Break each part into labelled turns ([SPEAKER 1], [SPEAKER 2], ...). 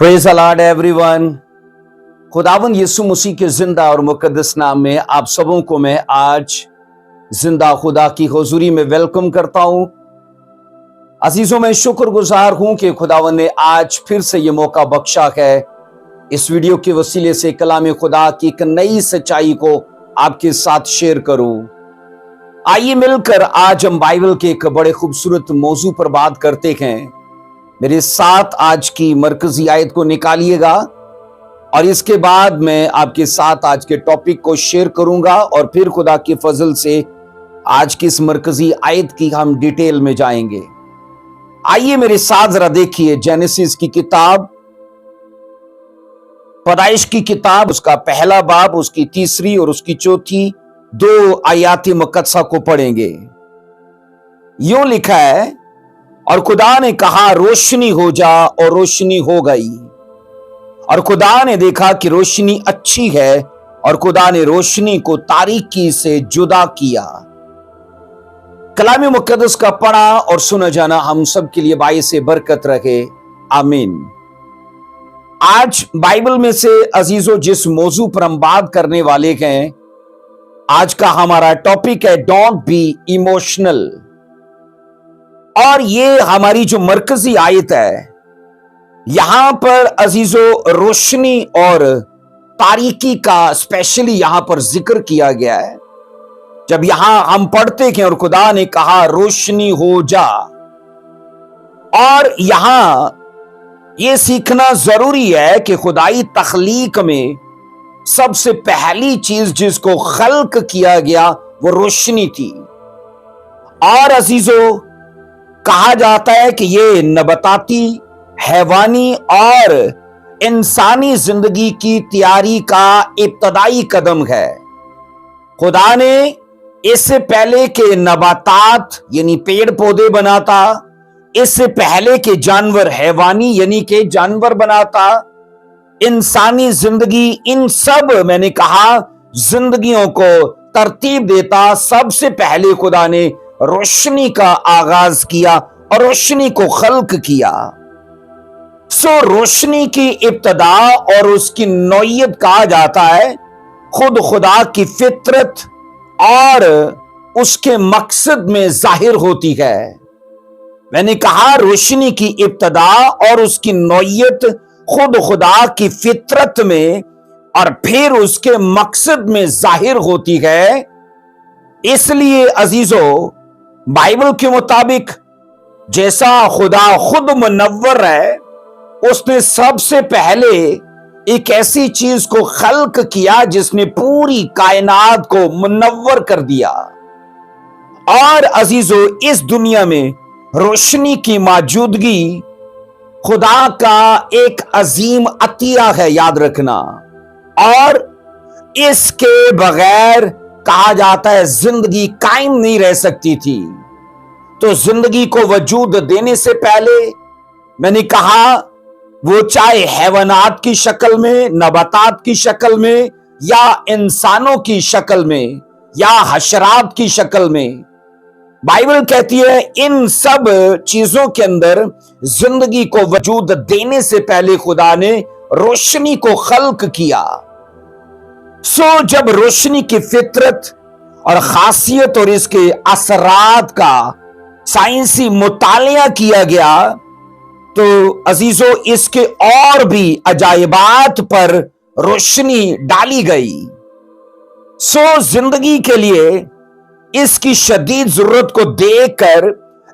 [SPEAKER 1] Praise the Lord everyone. खुदावन यीशु मसीह के जिंदा और मुकद्दस नाम में आप सबों को मैं आज जिंदा खुदा की हुजूरी में वेलकम करता हूं। अजीजों, मैं शुक्रगुजार हूं कि खुदावन ने आज फिर से ये मौका बख्शा है इस वीडियो के वसीले से कलाम खुदा की एक नई सच्चाई को आपके साथ शेयर करूं। आइए मिलकर आज हम बाइबल के एक बड़े खूबसूरत मौजू पर बात करते हैं। मेरे साथ आज की मरकजी आयत को निकालिएगा और इसके बाद मैं आपके साथ आज के टॉपिक को शेयर करूंगा और फिर खुदा के फजल से आज की इस मरकजी आयत की हम डिटेल में जाएंगे। आइए मेरे साथ जरा देखिए जेनेसिस की किताब, पैदाइश की किताब, उसका पहला बाब, उसकी तीसरी और उसकी चौथी दो आयात मुकद्दसा को पढ़ेंगे। यूं लिखा है, और खुदा ने कहा रोशनी हो जा, और रोशनी हो गई। और खुदा ने देखा कि रोशनी अच्छी है, और खुदा ने रोशनी को तारीकी से जुदा किया। कलाम मुकद्दस का पढ़ा और सुना जाना हम सब के लिए बाइसे बरकत रहे, आमीन। आज बाइबल में से अजीजों जिस मौजू पर हम बात करने वाले हैं, आज का हमारा टॉपिक है डोंट बी इमोशनल। और ये हमारी जो मरकजी आयत है, यहां पर अजीजों रोशनी और तारीकी का स्पेशली यहां पर जिक्र किया गया है। जब यहां हम पढ़ते हैं और खुदा ने कहा रोशनी हो जा, और यहां ये सीखना जरूरी है कि खुदाई तख्लीक में सबसे पहली चीज जिसको खल्क किया गया वो रोशनी थी। और अजीजों कहा जाता है कि ये नबताती, हैवानी और इंसानी जिंदगी की तैयारी का इब्तदाई कदम है। खुदा ने इससे पहले के नबातात यानी पेड़ पौधे बनाता, इससे पहले के जानवर हैवानी यानी के जानवर बनाता, इंसानी जिंदगी, इन सब मैंने कहा जिंदगियों को तरतीब देता। सबसे पहले खुदा ने रोशनी का आगाज किया और रोशनी को खल्क किया। सो रोशनी की इब्तदा और उसकी नौयत कहा जाता है खुद खुदा की फितरत और उसके मकसद में जाहिर होती है। मैंने कहा रोशनी की इब्तदा और उसकी नौयत खुद खुदा की फितरत में और फिर उसके मकसद में जाहिर होती है। इसलिए अजीजों बाइबल के मुताबिक जैसा खुदा खुद मुनव्वर है, उसने सबसे पहले एक ऐसी चीज को खल्क किया जिसने पूरी कायनात को मुनव्वर कर दिया। और अजीजों इस दुनिया में रोशनी की मौजूदगी खुदा का एक अजीम अतिया है, याद रखना। और इसके बगैर कहा जाता है जिंदगी कायम नहीं रह सकती थी। तो जिंदगी को वजूद देने से पहले मैंने कहा वो चाहे हैवानात की शक्ल में, नबातात की शक्ल में, या इंसानों की शक्ल में, या हशरात की शक्ल में, बाइबल कहती है इन सब चीजों के अंदर जिंदगी को वजूद देने से पहले खुदा ने रोशनी को खल्क किया। सो जब रोशनी की फितरत और खासियत और इसके असरात का साइंसी मुतालिया किया गया, तो अजीजों इसके और भी अजायबात पर रोशनी डाली गई। सो जिंदगी के लिए इसकी शदीद जरूरत को देखकर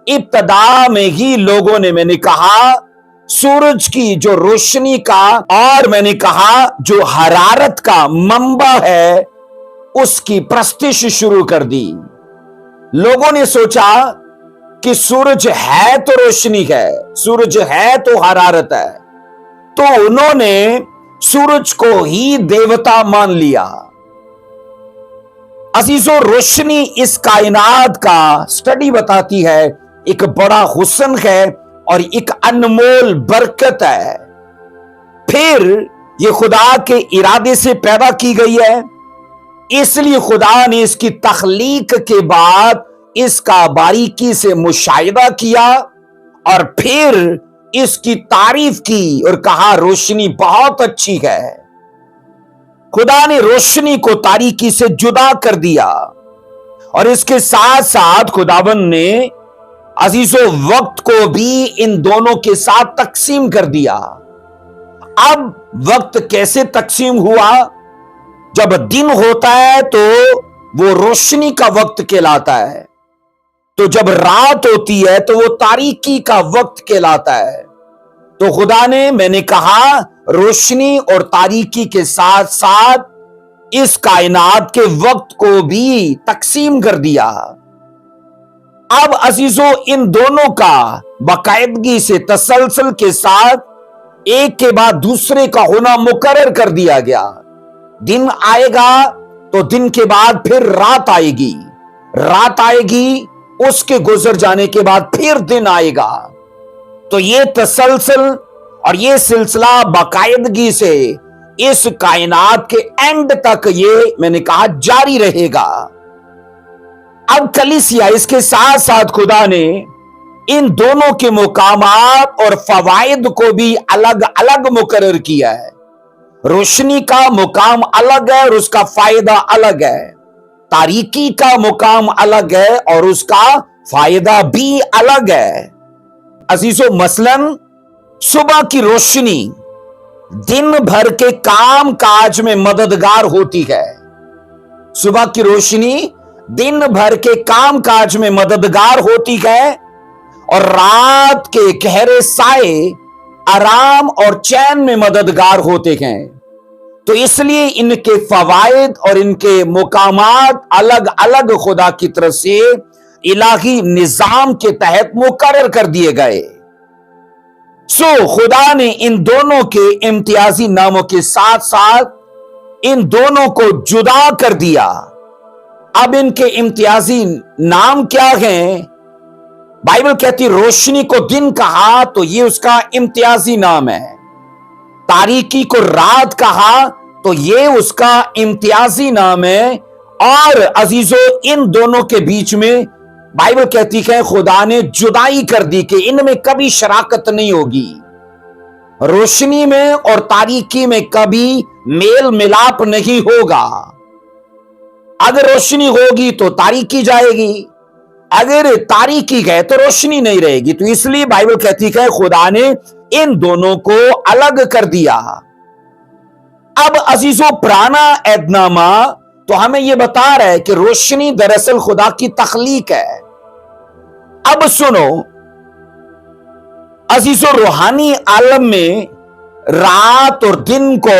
[SPEAKER 1] इब्तदा में ही लोगों ने, मैंने कहा, सूरज की जो रोशनी का और मैंने कहा जो हरारत का मंबा है उसकी प्रस्तिश शुरू कर दी। लोगों ने सोचा कि सूरज है तो रोशनी है, सूरज है तो हरारत है, तो उन्होंने सूरज को ही देवता मान लिया। अजीजों रोशनी इस कायनात का स्टडी बताती है एक बड़ा हुस्न है और एक अनमोल बरकत है। फिर ये खुदा के इरादे से पैदा की गई है, इसलिए खुदा ने इसकी तख्लीक के बाद इसका बारीकी से मुशाहिदा किया और फिर اس کی تعریف کی اور کہا روشنی بہت اچھی ہے۔ خدا نے روشنی کو تاریکی سے جدا کر دیا، اور اس کے ساتھ ساتھ خداوند نے عزیزو وقت کو بھی ان دونوں کے ساتھ تقسیم کر دیا۔ اب وقت کیسے تقسیم ہوا؟ جب دن ہوتا ہے تو وہ روشنی کا وقت کہلاتا ہے، تو جب رات ہوتی ہے تو وہ تاریکی کا وقت کہلاتا ہے۔ تو خدا نے، میں نے کہا، روشنی اور تاریکی کے ساتھ ساتھ اس کائنات کے وقت کو بھی تقسیم کر دیا۔ اب عزیزو ان دونوں کا باقاعدگی سے تسلسل کے ساتھ ایک کے بعد دوسرے کا ہونا مقرر کر دیا گیا۔ دن آئے گا تو دن کے بعد پھر رات آئے گی، رات آئے گی، اس کے گزر جانے کے بعد پھر دن آئے گا۔ تو یہ تسلسل اور یہ سلسلہ باقاعدگی سے اس کائنات کے اینڈ تک یہ، میں نے کہا، جاری رہے گا۔ اب کلیسیا، اس کے ساتھ ساتھ خدا نے ان دونوں کے مقامات اور فوائد کو بھی الگ الگ مقرر کیا ہے۔ روشنی کا مقام الگ ہے اور اس کا فائدہ الگ ہے، تاریکی کا مقام الگ ہے اور اس کا فائدہ بھی الگ ہے۔ عزیزو، مثلاً صبح کی روشنی دن بھر کے کام کاج میں مددگار ہوتی ہے۔ صبح کی روشنی دن بھر کے کام کاج میں مددگار ہوتی ہے، اور رات کے گہرے سائے آرام اور چین میں مددگار ہوتے ہیں۔ تو اس لیے ان کے فوائد اور ان کے مقامات الگ الگ خدا کی طرف سے الہی نظام کے تحت مقرر کر دیے گئے۔ خدا نے ان دونوں کے امتیازی ناموں کے ساتھ ساتھ ان دونوں کو جدا کر دیا۔ اب ان کے امتیازی نام کیا ہیں؟ بائبل کہتی روشنی کو دن کہا تو یہ اس کا امتیازی نام ہے، تاریکی کو رات کہا تو یہ اس کا امتیازی نام ہے، اور عزیزو ان دونوں کے بیچ میں بائبل کہتی ہے خدا نے جدائی کر دی کہ ان میں کبھی شراکت نہیں ہوگی۔ روشنی میں اور تاریکی میں کبھی میل ملاپ نہیں ہوگا۔ اگر روشنی ہوگی تو تاریکی جائے گی، اگر تاریکی گئے تو روشنی نہیں رہے گی۔ تو اس لیے بائبل کہتی ہے خدا نے ان دونوں کو الگ کر دیا۔ اب عزیزو پرانا عہد نامہ تو ہمیں یہ بتا رہا ہے کہ روشنی دراصل خدا کی تخلیق ہے۔ اب سنو عزیزو، روحانی عالم میں رات اور دن کو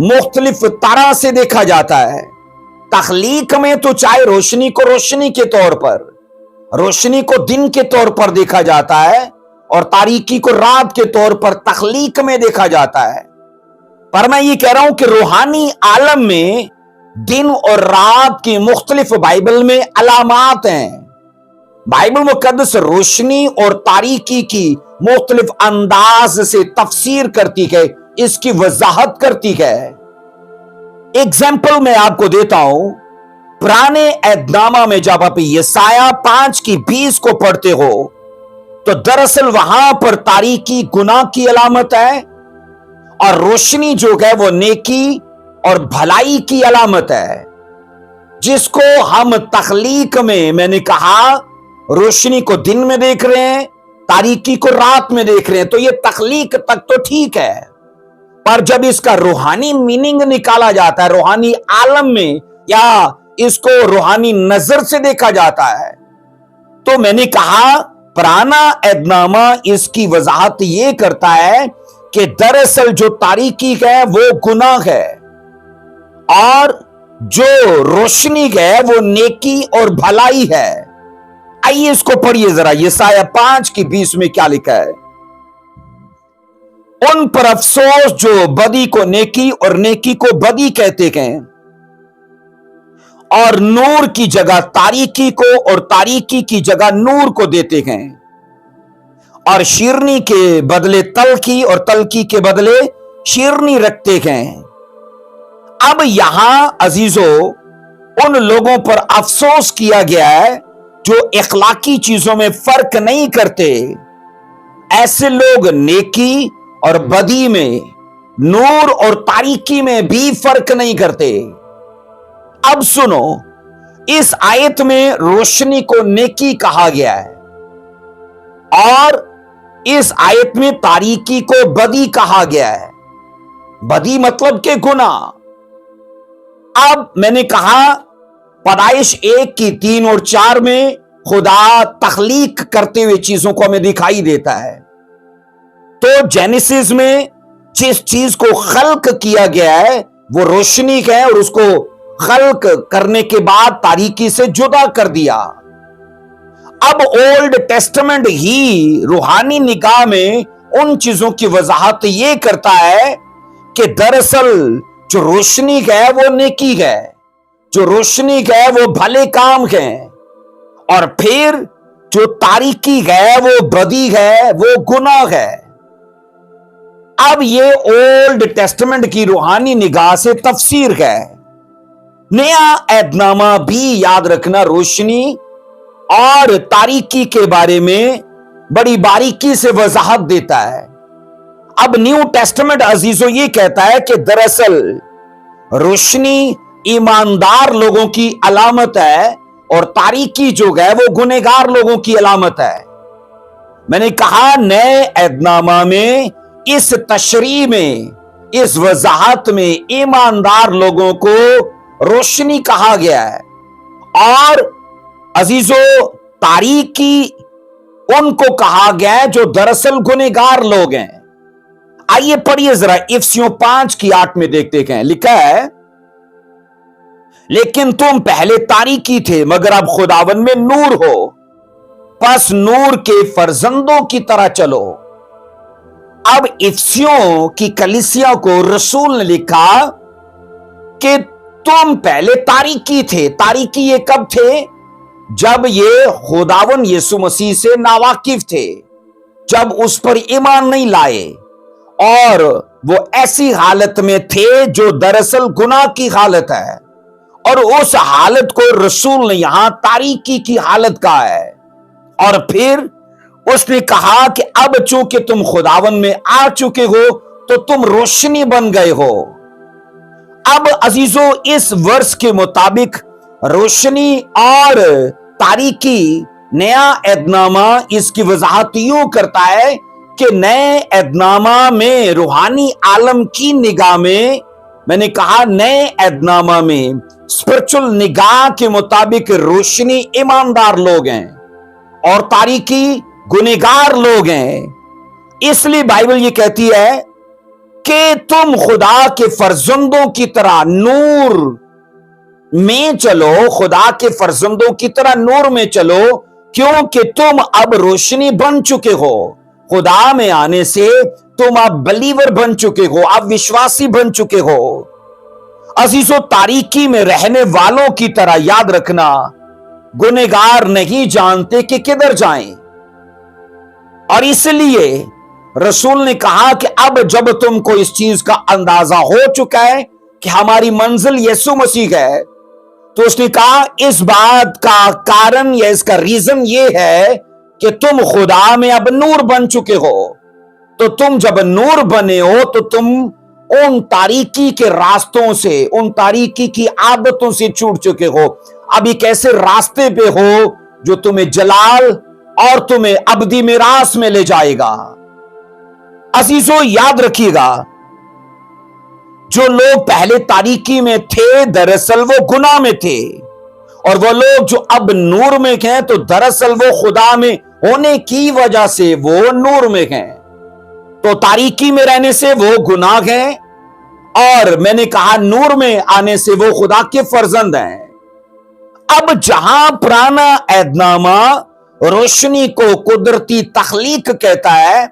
[SPEAKER 1] مختلف طرح سے دیکھا جاتا ہے۔ تخلیق میں تو چاہے روشنی کو روشنی کے طور پر، روشنی کو دن کے طور پر دیکھا جاتا ہے، اور تاریکی کو رات کے طور پر تخلیق میں دیکھا جاتا ہے۔ پر میں یہ کہہ رہا ہوں کہ روحانی عالم میں دن اور رات کی مختلف بائبل میں علامات ہیں۔ بائبل مقدس روشنی اور تاریکی کی مختلف انداز سے تفسیر کرتی ہے، اس کی وضاحت کرتی ہے۔ ایگزامپل میں آپ کو دیتا ہوں، پرانے عہد نامہ میں جب آپ یسایہ 5:20 کو پڑھتے ہو تو دراصل وہاں پر تاریکی گناہ کی علامت ہے، اور روشنی جو ہے وہ نیکی اور بھلائی کی علامت ہے، جس کو ہم تخلیق میں نے کہا روشنی کو دن میں دیکھ رہے ہیں، تاریکی کو رات میں دیکھ رہے ہیں۔ تو یہ تخلیق تک تو ٹھیک ہے، پر جب اس کا روحانی میننگ نکالا جاتا ہے، روحانی عالم میں، یا اس کو روحانی نظر سے دیکھا جاتا ہے، تو میں نے کہا پرانا عہد نامہ اس کی وضاحت یہ کرتا ہے کہ دراصل جو تاریکی ہے وہ گناہ ہے، اور جو روشنی ہے وہ نیکی اور بھلائی ہے۔ آئیے اس کو پڑھیے ذرا، یسایہ 5:20 میں کیا لکھا ہے؟ ان پر افسوس جو بدی کو نیکی اور نیکی کو بدی کہتے ہیں، اور نور کی جگہ تاریکی کو اور تاریکی کی جگہ نور کو دیتے ہیں، اور شیرنی کے بدلے تلخی اور تلخی کے بدلے شیرنی رکھتے ہیں۔ اب یہاں عزیزو ان لوگوں پر افسوس کیا گیا ہے جو اخلاقی چیزوں میں فرق نہیں کرتے، ऐसे लोग नेकी और बदी में, नूर और तारीकी में भी फर्क नहीं करते। अब सुनो, इस आयत में रोशनी को नेकी कहा गया है और इस आयत में तारीकी को बदी कहा गया है। बदी मतलब के गुनाह। अब मैंने कहा पैदाइश 1:3 और 4 में खुदा तख्लीक करते हुए चीजों को हमें दिखाई देता है। तो जेनेसिस में जिस चीज को खल्क किया गया है वो रोशनी है और उसको खल्क करने के बाद तारीकी से जुदा कर दिया। अब ओल्ड टेस्टामेंट ही रूहानी निगाह में उन चीजों की वजाहत यह करता है कि दरअसल जो रोशनी है वो नेकी है, जो रोशनी है वो भले काम है, और फिर जो तारीकी है वो बदी है, वो गुनाह है। अब ये ओल्ड टेस्टामेंट की रूहानी निगाह से तफसीर है। नया ऐदनामा भी याद रखना रोशनी और तारीकी के बारे में बड़ी बारीकी से वजाहत देता है। अब न्यू टेस्टामेंट अजीजों ये कहता है कि दरअसल रोशनी ईमानदार लोगों की अलामत है और तारीकी जो है वो गुनहगार लोगों की अलामत है। मैंने कहा नए ऐदनामा में, इस तशरीह में, इस वजाहत में ईमानदार लोगों को रोशनी कहा गया है और अजीजों तारीकी उनको कहा गया है जो दरअसल गुनहगार लोग हैं। आइए पढ़िए जरा इफिसियों 5:8 में देखते हैं। लिखा है, लेकिन तुम पहले तारीकी थे मगर अब खुदावन में नूर हो, बस नूर के फर्जंदों की तरह चलो। अब इफिसियों की कलीसिया को रसूल ने लिखा कि तुम पहले तारीकी थे। तारीकी ये कब थे? जब ये खुदावन यीशु मसीह से नावाकिफ थे, जब उस पर ईमान नहीं लाए और वो ऐसी हालत में थे जो दरअसल गुनाह की हालत है, और उस हालत को रसूल ने यहां तारीकी की हालत कहा है। और फिर उसने कहा कि अब चूंकि तुम खुदावन में आ चुके हो तो तुम रोशनी बन गए हो। अब अजीजों इस वर्ष के मुताबिक रोशनी और तारीकी, नया ऐदनामा इसकी वजाहत यूं करता है कि नए ऐदनामा में रूहानी आलम की निगाह में, मैंने कहा नए ऐदनामा में स्पिरिचुअल निगाह के मुताबिक रोशनी ईमानदार लोग हैं और तारीकी गुनहगार लोग हैं। इसलिए बाइबल ये कहती है कि तुम खुदा के फर्जंदों की तरह नूर में चलो, खुदा के फर्जंदों की तरह नूर में चलो, क्योंकि तुम अब रोशनी बन चुके हो। खुदा में आने से तुम अब बलीवर बन चुके हो, अब विश्वासी बन चुके हो। अजीजों तारीकी में रहने वालों की तरह याद रखना, गुनहगार नहीं जानते कि किधर जाएं, और इसलिए रसूल ने कहा कि अब जब तुमको इस चीज का अंदाजा हो चुका है कि हमारी मंजिल यीशु मसीह है, तो उसने कहा इस बात का कारण या इसका रीजन ये है कि तुम खुदा में अब नूर बन चुके हो। तो तुम जब नूर बने हो तो तुम उन तारीकी के रास्तों से, उन तारीकी की आदतों से छूट चुके हो। अब एक ऐसे रास्ते पे हो जो तुम्हें जलाल और तुम्हें अब्दी मिरास में ले जाएगा। अजीजों याद रखिएगा, जो लोग पहले तारीकी में थे दरअसल वो गुनाह में थे, और वो लोग जो अब नूर में हैं तो दरअसल वो खुदा में होने की वजह से वो नूर में हैं। तो तारीकी में रहने से वो गुनाह हैं और मैंने कहा नूर में आने से वो खुदा के फर्जंद हैं। अब जहां पुराना ऐदनामा रोशनी को कुदरती तख्लीक कहता है,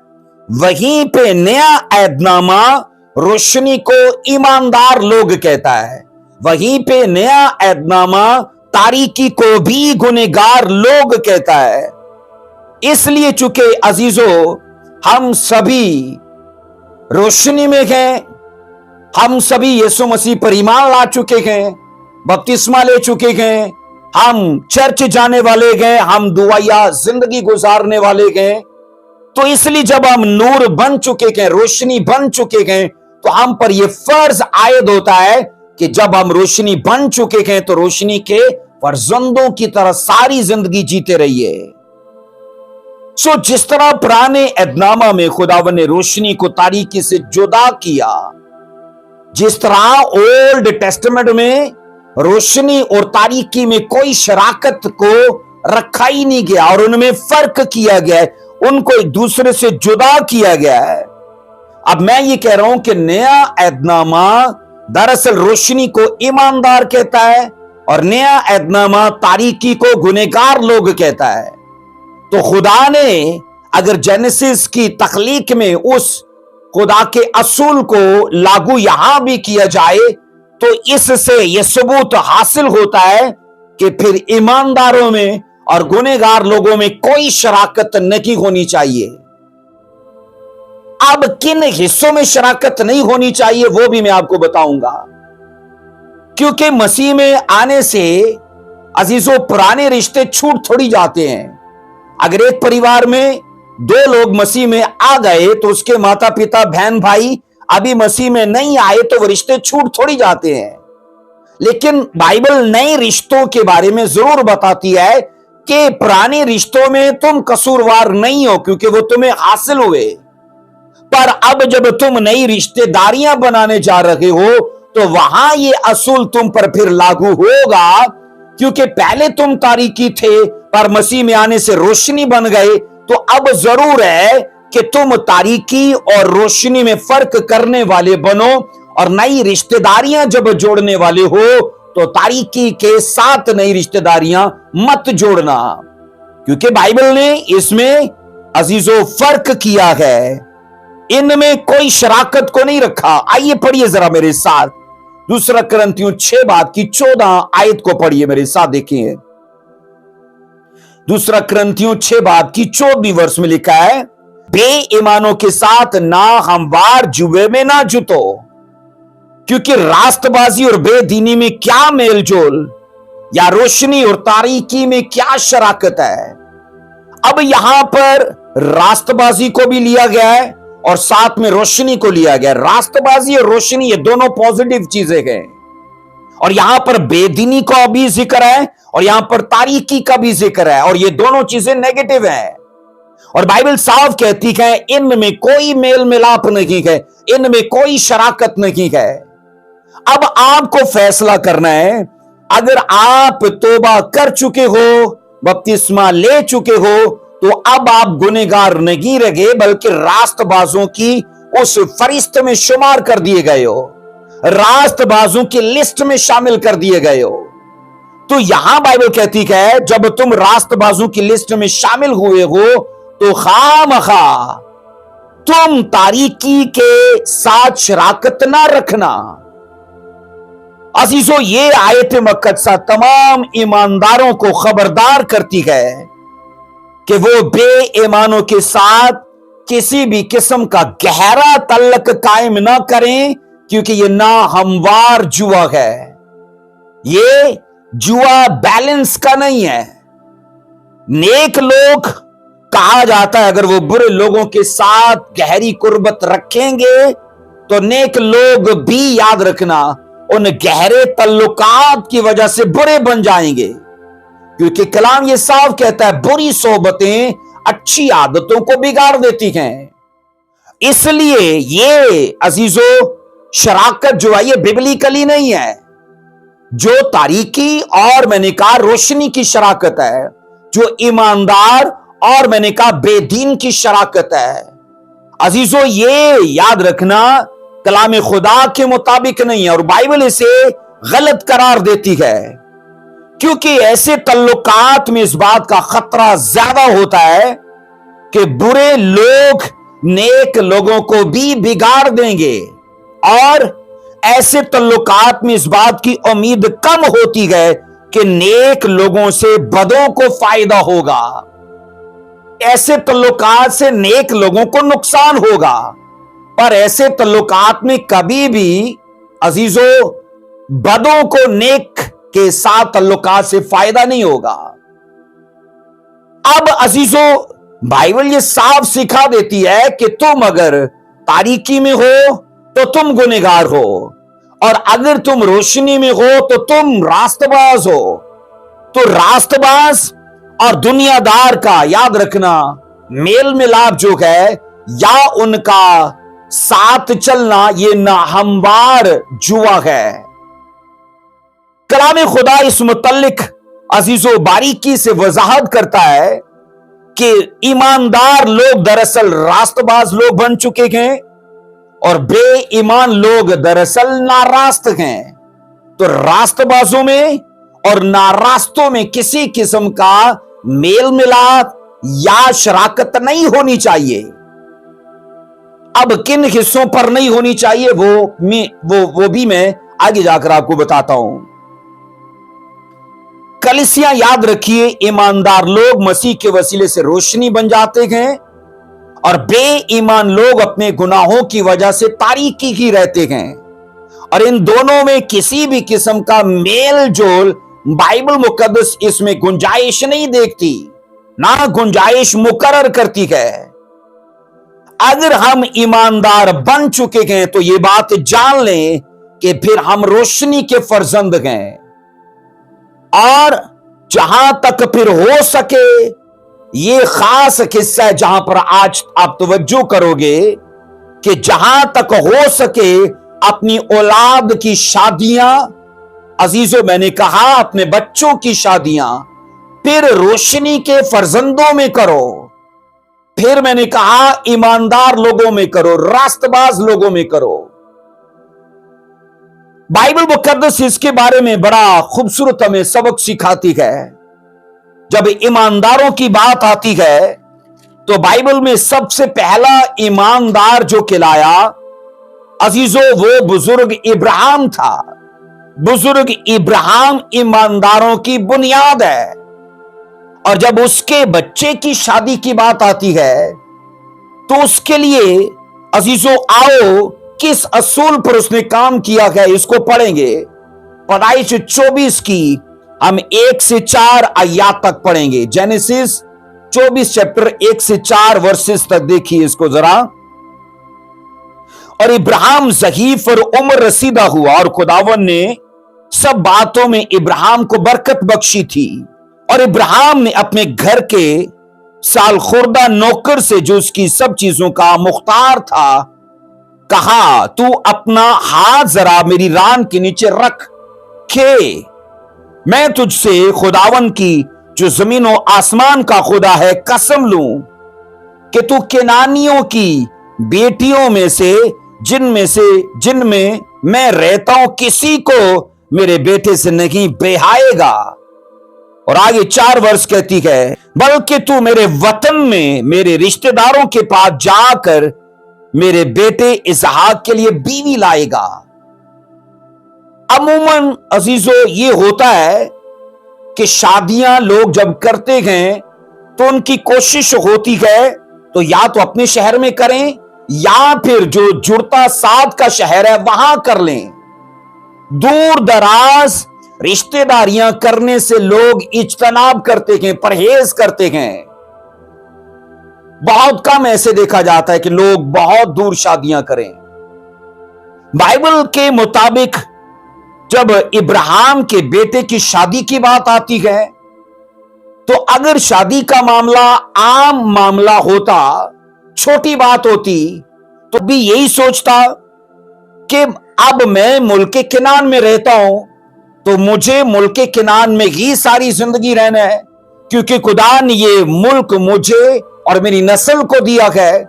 [SPEAKER 1] वहीं पे नया ऐदनामा रोशनी को ईमानदार लोग कहता है। वहीं पे नया ऐदनामा तारीकी को भी गुनहगार लोग कहता है। इसलिए चूंकि अजीजों हम सभी रोशनी में हैं, हम सभी यीशु मसीह पर ईमान ला चुके हैं, बपतिस्मा ले चुके हैं, हम चर्च जाने वाले हैं, हम दुआया जिंदगी गुजारने वाले हैं, तो इसलिए जब हम नूर बन चुके हैं, रोशनी बन चुके हैं, तो हम पर यह फर्ज आयद होता है कि जब हम रोशनी बन चुके हैं तो रोशनी के फर्जंदों की तरह सारी जिंदगी जीते रहिए। सो जिस तरह पुराने एहदनामा में खुदावन ने रोशनी को तारीकी से जुदा किया, जिस तरह ओल्ड टेस्टामेंट में रोशनी और तारीकी में कोई शराकत को रखा ही नहीं गया और उनमें फर्क किया गया है, उनको एक दूसरे से जुदा किया गया है। अब मैं ये कह रहा हूं कि नया एहदनामा दरअसल रोशनी को ईमानदार कहता है और नया एहदनामा तारीकी को गुनहगार लोग कहता है। तो खुदा ने अगर जेनेसिस की तख्लीक में उस खुदा के असूल को लागू यहां भी किया जाए तो इससे यह सबूत हासिल होता है कि फिर ईमानदारों में और गुनहगार लोगों में कोई शराकत नहीं होनी चाहिए। अब किन हिस्सों में शराकत नहीं होनी चाहिए वो भी मैं आपको बताऊंगा, क्योंकि मसीह में आने से अजीजों पुराने रिश्ते छूट थोड़ी जाते हैं। अगर एक परिवार में दो लोग मसीह में आ गए तो उसके माता पिता बहन भाई अभी मसीह में नहीं आए तो वो रिश्ते छूट थोड़ी जाते हैं। लेकिन बाइबल नए रिश्तों के बारे में जरूर बताती है कि पुराने रिश्तों में तुम कसूरवार नहीं हो क्योंकि वो तुम्हें हासिल हुए, पर अब जब तुम नई रिश्तेदारियां बनाने जा रहे हो तो वहां ये असूल तुम पर फिर लागू होगा, क्योंकि पहले तुम तारीकी थे पर मसीह में आने से रोशनी बन गए। तो अब जरूर है कि तुम तारीकी और रोशनी में फर्क करने वाले बनो और नई रिश्तेदारियां जब जोड़ने वाले हो तो तारीकी के साथ नई रिश्तेदारियां मत जोड़ना, क्योंकि बाइबल ने इसमें अजीजों फर्क किया है, इनमें कोई शराकत को नहीं रखा। आइए पढ़िए जरा मेरे साथ दूसरा कुरिन्थियों 6 बाब की 14 आयत को पढ़िए मेरे साथ। देखिए दूसरा कुरिन्थियों 6 बाब की 14 वर्ष में लिखा है, बेईमानों के साथ ना हमवार जुए में ना जुतो, क्योंकि रास्तबाजी और बेदीनी में क्या मेलजोल, या रोशनी और तारीकी में क्या शराकत है। अब यहां पर रास्तबाजी को भी लिया गया है और साथ में रोशनी को लिया गया। रास्तबाजी और रोशनी ये दोनों पॉजिटिव चीजें हैं, और यहां पर बेदीनी का भी जिक्र है और यहां पर तारीकी का भी जिक्र है, और ये दोनों चीजें नेगेटिव हैं। और बाइबल साफ कहती है इनमें कोई मेल मिलाप नहीं है, इनमें कोई शराकत नहीं है। अब आपको फैसला करना है, अगर आप तौबा कर चुके हो, बपतिस्मा ले चुके हो, तो अब आप गुनहगार नहीं रहे बल्कि रास्तबाजों की उस फरिश्त में शुमार कर दिए गए हो, रास्तबाजों की लिस्ट में शामिल कर दिए गए हो। तो यहां बाइबल कहती है जब तुम रास्तबाजों की लिस्ट में शामिल हुए हो तो खामखा तुम तारीकी के साथ शराकत ना रखना। अजीजों ये आयत मुकद्दसा तमाम ईमानदारों को खबरदार करती है कि वो बेईमानों के साथ किसी भी किस्म का गहरा तल्लक कायम ना करें, क्योंकि ये ना हमवार जुआ है, ये जुआ बैलेंस का नहीं है। नेक लोग कहा जाता है अगर वो बुरे लोगों के साथ गहरी कुर्बत रखेंगे तो नेक लोग भी याद रखना उन गहरे तल्लुकात की वजह से बुरे बन जाएंगे, क्योंकि कलाम ये साफ कहता है बुरी सोबतें अच्छी आदतों को बिगाड़ देती हैं। इसलिए ये अजीजों शराकत जो है ये बिबलिकली नहीं है। जो तारीकी और मैंने कहा रोशनी की शराकत है, जो ईमानदार और मैंने कहा बेदीन की शराकत है। अजीजों ये याद रखना कलाम खुदा के मुताबिक नहीं है और बाइबल इसे गलत करार देती है, क्योंकि ऐसे तल्लुकात में इस बात का खतरा ज्यादा होता है कि बुरे लोग नेक लोगों को भी बिगाड़ देंगे, और ऐसे तल्लुकात में इस बात की उम्मीद कम होती है कि नेक लोगों से बदों को फायदा होगा। ऐसे तल्लुकात से नेक लोगों को नुकसान होगा, पर ऐसे तल्लुकात में कभी भी अजीजों बदों को नेक के साथ तल्लुकात से फायदा नहीं होगा। अब अजीजों बाइबल ये साफ सिखा देती है कि तुम अगर तारीकी में हो तो तुम गुनहगार हो, और अगर तुम रोशनी में हो तो तुम रास्तबाज हो। तो रास्तबाज और दुनियादार का याद रखना, मेल मिलाप जो है या उनका साथ चलना, ये नाहमवार जुआ है। कलाम खुदा इस मुतल्लिक अजीजो बारीकी से वजाहत करता है कि ईमानदार लोग दरअसल रास्तबाज लोग बन चुके हैं और बेईमान लोग दरअसल नारास्त हैं। तो रास्तबाजों में और नारास्तों में किसी किस्म का मेल मिलाप या शराकत नहीं होनी चाहिए। अब किन हिस्सों पर नहीं होनी चाहिए वो भी मैं आगे जाकर आपको बताता हूं। कलीसियां, याद रखिए, ईमानदार लोग मसीह के वसीले से रोशनी बन जाते हैं और बेईमान लोग अपने गुनाहों की वजह से तारीकी ही रहते हैं। और इन दोनों में किसी भी किस्म का मेल जोल बाइबल मुकद्दस इसमें गुंजाइश नहीं देखती, ना गुंजाइश मुकर्रर करती है। अगर हम ईमानदार बन चुके हैं तो ये बात जान लें कि फिर हम रोशनी के फर्जंद हैं। और जहां तक फिर हो सके, ये खास किस्सा है जहां पर आज आप तवज्जो करोगे कि जहां तक हो सके अपनी औलाद की शादियां, अजीजों मैंने कहा अपने बच्चों की शादियां फिर रोशनी के फर्जंदों में करो। फिर मैंने कहा ईमानदार लोगों में करो, रास्तबाज लोगों में करो। बाइबल मुकद्दस इसके बारे में बड़ा खूबसूरत हमें सबक सिखाती है। जब ईमानदारों की बात आती है तो बाइबल में सबसे पहला ईमानदार जो कहलाया अजीजों, वो बुजुर्ग इब्राहिम था। बुजुर्ग इब्राहिम ईमानदारों की बुनियाद है। और जब उसके बच्चे की शादी की बात आती है तो उसके लिए अजीजों आओ किस असूल पर उसने काम किया है इसको पढ़ेंगे। पैदाइश 24 की हम 1 से 4 आयत तक पढ़ेंगे। जेनेसिस 24 चैप्टर 1 से 4 वर्सेस तक देखिए इसको जरा। और इब्राहिम ज़हीफ और उम्र रसीदा हुआ और खुदावन ने सब बातों में इब्राहिम को बरकत बख्शी थी। और इब्राहिम ने अपने घर के साल खुर्दा नौकर से, जो उसकी सब चीजों का मुख्तार था, कहा तू अपना हाथ जरा मेरी रान के नीचे रख के मैं तुझसे खुदावन की जो जमीन और आसमान का खुदा है कसम लूं कि तू केनानियों की बेटियों में से जिनमें मैं रहता हूं किसी को मेरे बेटे से नहीं ब्याहेगा। और आगे 4 वर्ष कहती है, बल्कि तू मेरे वतन में मेरे रिश्तेदारों के पास जाकर मेरे बेटे इसहाक के लिए बीवी लाएगा। अमूमन अजीजों ये होता है कि शादियां लोग जब करते हैं तो उनकी कोशिश होती है तो या तो अपने शहर में करें या फिर जो जुड़ता साथ का शहर है वहां कर लें। दूर दराज रिश्तेदारियां करने से लोग इज्तनाब करते हैं, परहेज करते हैं। बहुत कम ऐसे देखा जाता है कि लोग बहुत दूर शादियां करें। बाइबल के मुताबिक जब इब्राहिम के बेटे की शादी की बात आती है तो अगर शादी का मामला आम मामला होता, छोटी बात होती, तो भी यही सोचता कि अब मैं मुल्क किनान में रहता हूं तो मुझे मुल्क किनान में ही सारी जिंदगी रहना है, क्योंकि खुदा ने ये मुल्क मुझे और मेरी नस्ल को दिया है,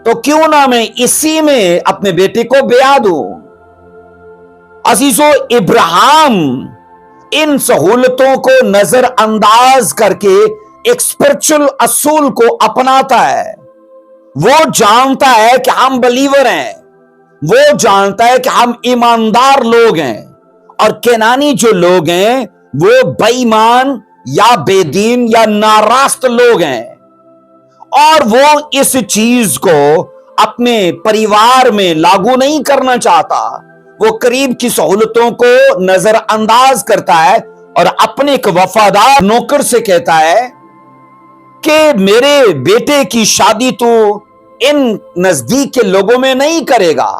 [SPEAKER 1] तो क्यों ना मैं इसी में अपने बेटे को ब्याह दूं। अजीजों, इब्राहिम इन सहूलतों को नजरअंदाज करके एक स्पिरिचुअल असूल को अपनाता है। वो जानता है कि हम बलीवर हैं, वो जानता है कि हम ईमानदार लोग हैं, और केनानी जो लोग हैं वो बेईमान या बेदीन या नारास्त लोग हैं। और वो इस चीज को अपने परिवार में लागू नहीं करना चाहता। वो करीब की सहूलतों को नजरअंदाज करता है और अपने एक वफादार नौकर से कहता है کہ میرے بیٹے کی شادی تو ان نزدیک کے لوگوں میں نہیں کرے گا،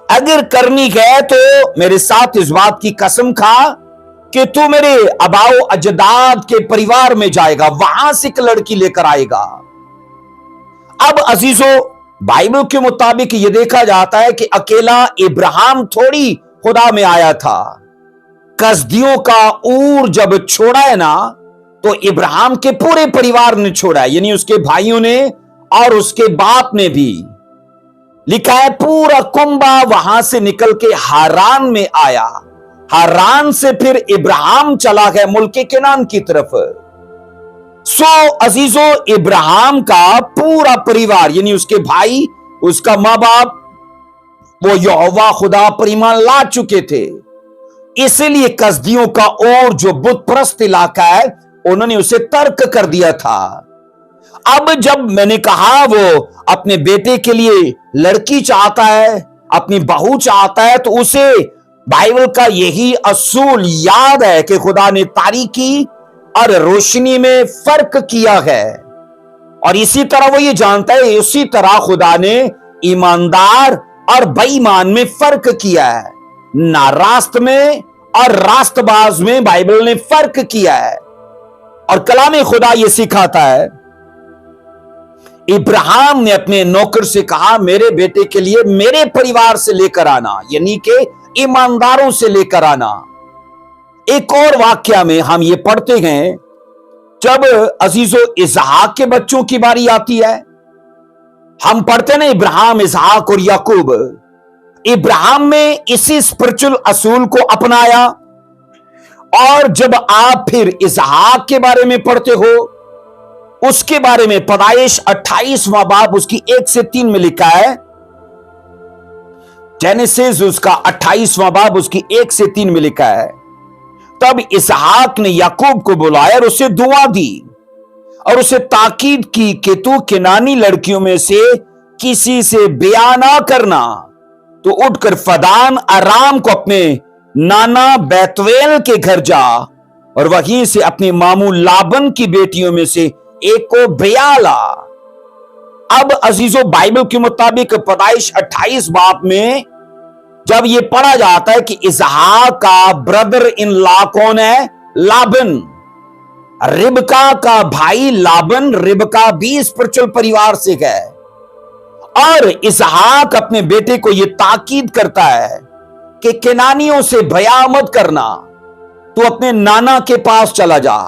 [SPEAKER 1] اگر کرنی ہے تو میرے ساتھ اس بات کی قسم کھا کہ تو میرے آباؤ اجداد کے پریوار میں جائے گا، وہاں سے ایک لڑکی لے کر آئے گا۔ اب عزیزو، بائبل کے مطابق یہ دیکھا جاتا ہے کہ اکیلا ابراہیم تھوڑی خدا میں آیا تھا، کسدیوں کا اور جب چھوڑا ہے نا تو ابراہیم کے پورے پریوار نے چھوڑا ہے، یعنی اس کے بھائیوں نے اور اس کے باپ نے بھی۔ لکھا ہے پورا کنبہ وہاں سے نکل کے ہاران میں آیا، ہاران سے پھر ابراہیم چلا گیا ملک کنعان کی طرف۔ سو عزیزو، ابراہیم کا پورا پریوار یعنی اس کے بھائی، اس کا ماں باپ، وہ یہوہ خدا پر ایمان لا چکے تھے، اسی لیے کسدیوں کا اور جو بت پرست علاقہ ہے انہوں نے اسے ترک کر دیا تھا۔ اب جب میں نے کہا وہ اپنے بیٹے کے لیے لڑکی چاہتا ہے، اپنی بہو چاہتا ہے، تو اسے بائبل کا یہی اصول یاد ہے کہ خدا نے تاریکی اور روشنی میں فرق کیا ہے، اور اسی طرح وہ یہ جانتا ہے اسی طرح خدا نے ایماندار اور بے ایمان میں فرق کیا ہے، ناراست میں اور راست باز میں بائبل نے فرق کیا ہے۔ اور کلام خدا یہ سکھاتا ہے، ابراہیم نے اپنے نوکر سے کہا میرے بیٹے کے لیے میرے پریوار سے لے کر آنا، یعنی کہ ایمانداروں سے لے کر آنا۔ ایک اور واقعہ میں ہم یہ پڑھتے ہیں، جب عزیزو اسحاق کے بچوں کی باری آتی ہے، ہم پڑھتے ہیں نا ابراہیم، اسحاق اور یعقوب۔ ابراہیم نے اسی اسپرچل اصول کو اپنایا، اور جب آپ پھر اسحاق کے بارے میں پڑھتے ہو، اس کے بارے میں پیدائش 28واں باب اس کی 1 سے 3 میں لکھا ہے، جینیسس اس کا 28واں باب اس کی 1 سے 3 میں لکھا ہے، تب اسحاق نے یعقوب کو بلایا اور اسے دعا دی اور اسے تاکید کی کہ تو کنانی لڑکیوں میں سے کسی سے بیاہ نہ کرنا، تو اٹھ کر فدان ارام کو اپنے نانا بیتویل کے گھر جا اور وہیں سے اپنے ماموں لابن کی بیٹیوں میں سے ایک کو بیاہ لا۔ اب عزیزو، بائبل کے مطابق پیدائش 28 باب میں جب یہ پڑھا جاتا ہے کہ اسحاق کا بردر ان لا کون ہے؟ لابن۔ ربکا کا بھائی لابن، ربکا بھی اسپرچل پریوار سے ہے، اور اسحاق اپنے بیٹے کو یہ تاکید کرتا ہے کہ کنانیوں سے بیاہ مت کرنا، تو اپنے نانا کے پاس چلا جا،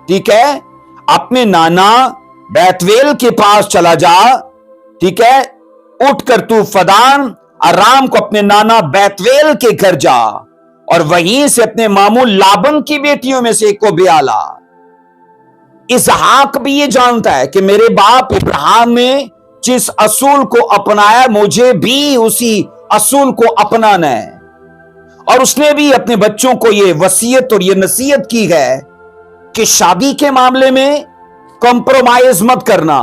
[SPEAKER 1] ٹھیک ہے، اپنے نانا بیتویل کے پاس چلا جا، ٹھیک ہے، اٹھ کر تو فدان ارام کو اپنے نانا بیتویل کے گھر جا اور وہیں سے اپنے ماموں لابن کی بیٹیوں میں سے ایک کو بیاہ لا۔ اسحاق بھی یہ جانتا ہے کہ میرے باپ ابراہیم نے جس اصول کو اپنایا مجھے بھی اسی اصول کو اپنانا ہے، اور اس نے بھی اپنے بچوں کو یہ وصیت اور یہ نصیحت کی ہے کہ شادی کے معاملے میں کمپرومائز مت کرنا،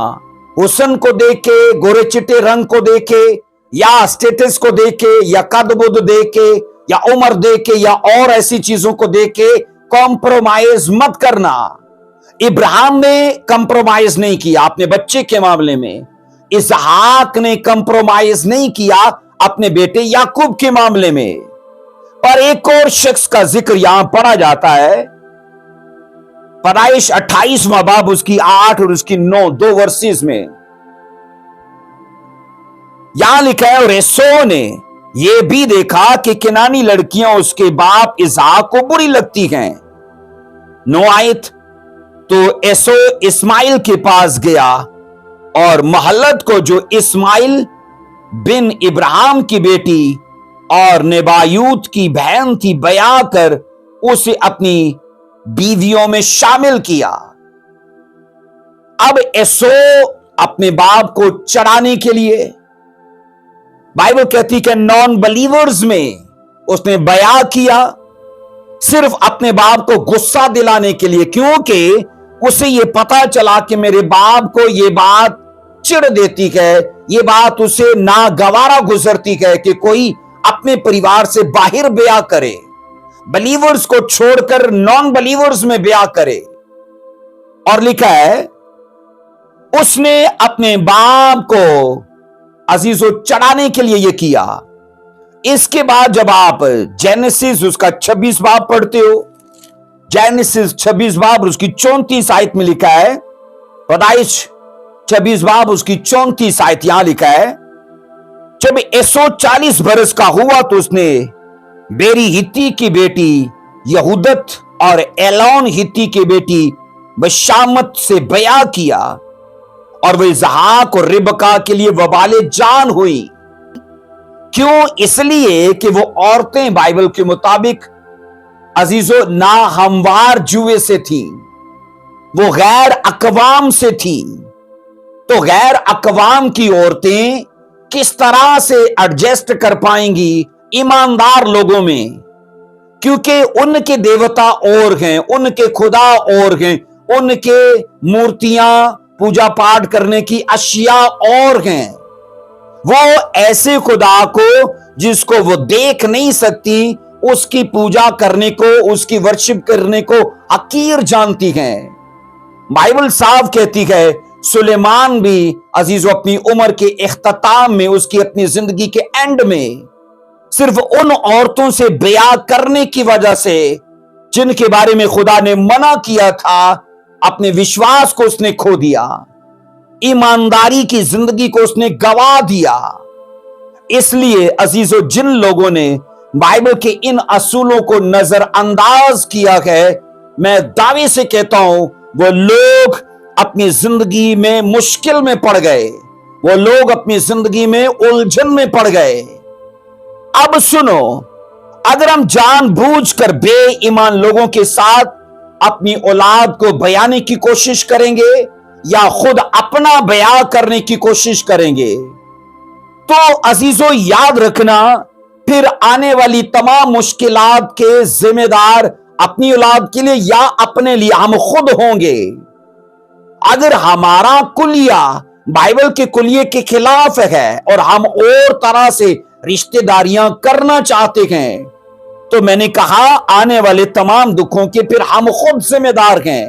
[SPEAKER 1] حسن کو دیکھ کے، گورے چٹے رنگ کو دیکھ کے، یا اسٹیٹس کو دیکھ کے، یا قد بد دیکھ کے، یا عمر دیکھ کے، یا اور ایسی چیزوں کو دیکھ کے کمپرومائز مت کرنا۔ ابراہیم نے کمپرومائز نہیں کیا اپنے بچے کے معاملے میں، اسحاق نے کمپرومائز نہیں کیا اپنے بیٹے یعقوب کے معاملے میں۔ اور ایک اور شخص کا ذکر یہاں پڑھا جاتا ہے، پیدائش 28واں باب اس کی 8 اور اس کی 9 دو ورسز میں یہاں لکھا ہے، اور ایسو نے یہ بھی دیکھا کہ کنانی لڑکیاں اس کے باپ اسحاق کو بری لگتی ہیں، 9 آیت، تو ایسو اسماعیل کے پاس گیا اور محلت کو جو اسماعیل بن ابراہیم کی بیٹی اور نبایوت کی بہن تھی بیاہ کر اسے اپنی بیویوں میں شامل کیا۔ اب ایسو اپنے باپ کو چڑھانے کے لیے، بائبل کہتی کہ نان بلیورز میں اس نے بیاہ کیا، صرف اپنے باپ کو غصہ دلانے کے لیے، کیونکہ اسے یہ پتا چلا کہ میرے باپ کو یہ بات چڑ دیتی ہے، یہ بات اسے ناگوارا گزرتی ہے کہ کوئی اپنے پریوار سے باہر بیاہ کرے، بلیورز کو چھوڑ کر نان بلیورز میں بیاہ کرے۔ اور لکھا ہے اس نے اپنے باپ کو عزیزو چڑھانے کے لیے یہ کیا۔ اس کے بعد جب آپ جینیسس اس کا 26 باب پڑھتے ہو، جینیسس 26 باب اس کی 34 آیت میں لکھا ہے، پیدائش 26 باب اس کی 34 آیت یہاں لکھا ہے، جب ایسو 40 برس کا ہوا تو اس نے بیری ہتی کی بیٹی یہودت اور ایلون ہتی کی بیٹی بشامت سے بیعہ کیا، اور وہ اسحاق اور ربکا کے لیے وبال جان ہوئی۔ کیوں؟ اس لیے کہ وہ عورتیں بائبل کے مطابق عزیزو ناہموار جوئے سے تھیں، وہ غیر اقوام سے تھیں۔ تو غیر اقوام کی عورتیں کس طرح سے ایڈجسٹ کر پائیں گی ایماندار لوگوں میں؟ کیونکہ ان کے دیوتا اور ہیں، ان کے خدا اور ہیں، ان کے مورتیاں پوجا پاٹ کرنے کی اشیاء اور ہیں۔ وہ ایسے خدا کو جس کو وہ دیکھ نہیں سکتی اس کی پوجا کرنے کو، اس کی ورشپ کرنے کو حقیر جانتی ہیں۔ بائبل صاف کہتی ہے سلیمان بھی عزیزو اپنی عمر کے اختتام میں، اس کی اپنی زندگی کے اینڈ میں، صرف ان عورتوں سے بیعہ کرنے کی وجہ سے جن کے بارے میں خدا نے منع کیا تھا، اپنے وشواس کو اس نے کھو دیا، ایمانداری کی زندگی کو اس نے گوا دیا۔ اس لیے عزیزو جن لوگوں نے بائبل کے ان اصولوں کو نظر انداز کیا ہے، میں دعوے سے کہتا ہوں وہ لوگ اپنی زندگی میں مشکل میں پڑ گئے، وہ لوگ اپنی زندگی میں الجھن میں پڑ گئے۔ اب سنو، اگر ہم جان بوجھ کر بے ایمان لوگوں کے ساتھ اپنی اولاد کو بیانے کی کوشش کریں گے یا خود اپنا بیاہ کرنے کی کوشش کریں گے، تو عزیزو یاد رکھنا پھر آنے والی تمام مشکلات کے ذمہ دار اپنی اولاد کے لیے یا اپنے لیے ہم خود ہوں گے۔ اگر ہمارا کلیہ بائبل کے کلیے کے خلاف ہے اور ہم اور طرح سے رشتہ داریاں کرنا چاہتے ہیں، تو میں نے کہا آنے والے تمام دکھوں کے پھر ہم خود ذمہ دار ہیں۔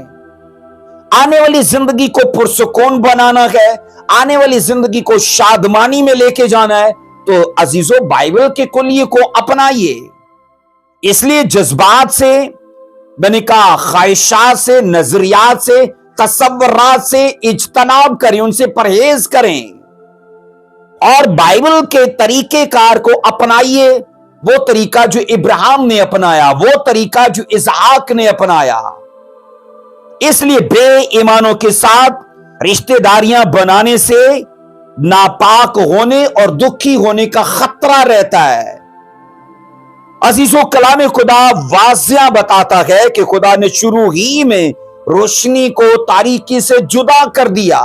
[SPEAKER 1] آنے والی زندگی کو پرسکون بنانا ہے، آنے والی زندگی کو شادمانی میں لے کے جانا ہے، تو عزیزو بائبل کے کلیے کو اپنائیے۔ اس لیے جذبات سے، میں نے کہا خواہشات سے، نظریات سے، تصورات سے اجتناب کریں، ان سے پرہیز کریں، اور بائبل کے طریقہ کار کو اپنائیے، وہ طریقہ جو ابراہیم نے اپنایا، وہ طریقہ جو اسحاق نے اپنایا۔ اس لیے بے ایمانوں کے ساتھ رشتہ داریاں بنانے سے ناپاک ہونے اور دکھی ہونے کا خطرہ رہتا ہے۔ عزیزو کلام خدا واضح بتاتا ہے کہ خدا نے شروع ہی میں روشنی کو تاریکی سے جدا کر دیا،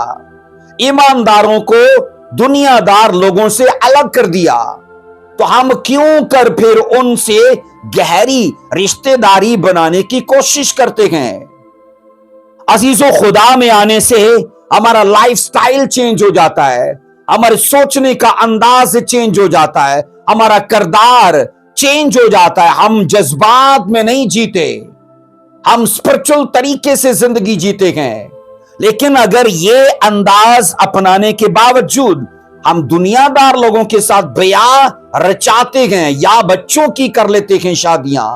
[SPEAKER 1] ایمانداروں کو دنیا دار لوگوں سے الگ کر دیا، تو ہم کیوں کر پھر ان سے گہری رشتہ داری بنانے کی کوشش کرتے ہیں؟ عزیزو خدا میں آنے سے ہمارا لائف سٹائل چینج ہو جاتا ہے، ہمارے سوچنے کا انداز چینج ہو جاتا ہے، ہمارا کردار چینج ہو جاتا ہے، ہم جذبات میں نہیں جیتے، ہم اسپرچل طریقے سے زندگی جیتے ہیں۔ لیکن اگر یہ انداز اپنانے کے باوجود ہم دنیا دار لوگوں کے ساتھ بیاہ رچاتے ہیں یا بچوں کی کر لیتے ہیں شادیاں،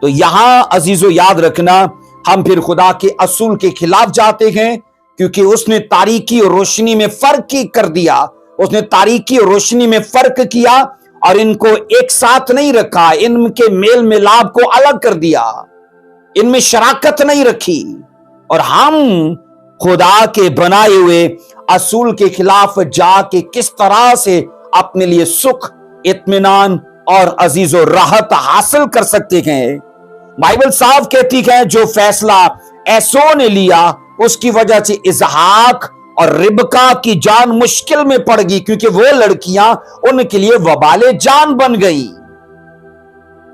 [SPEAKER 1] تو یہاں عزیزو یاد رکھنا ہم پھر خدا کے اصول کے خلاف جاتے ہیں، کیونکہ اس نے تاریکی اور روشنی میں فرق کر دیا، اس نے تاریکی اور روشنی میں فرق کیا اور ان کو ایک ساتھ نہیں رکھا، ان کے میل ملاپ کو الگ کر دیا، ان میں شراکت نہیں رکھی، اور ہم خدا کے بنائے ہوئے اصول کے خلاف جا کے کس طرح سے اپنے لیے سکھ، اطمینان اور عزیز و راحت حاصل کر سکتے ہیں۔ بائبل صاف کہتی ہے جو فیصلہ ایسو نے لیا اس کی وجہ سے اسحاق اور ربکا کی جان مشکل میں پڑ گئی، کیونکہ وہ لڑکیاں ان کے لیے وبال جان بن گئی۔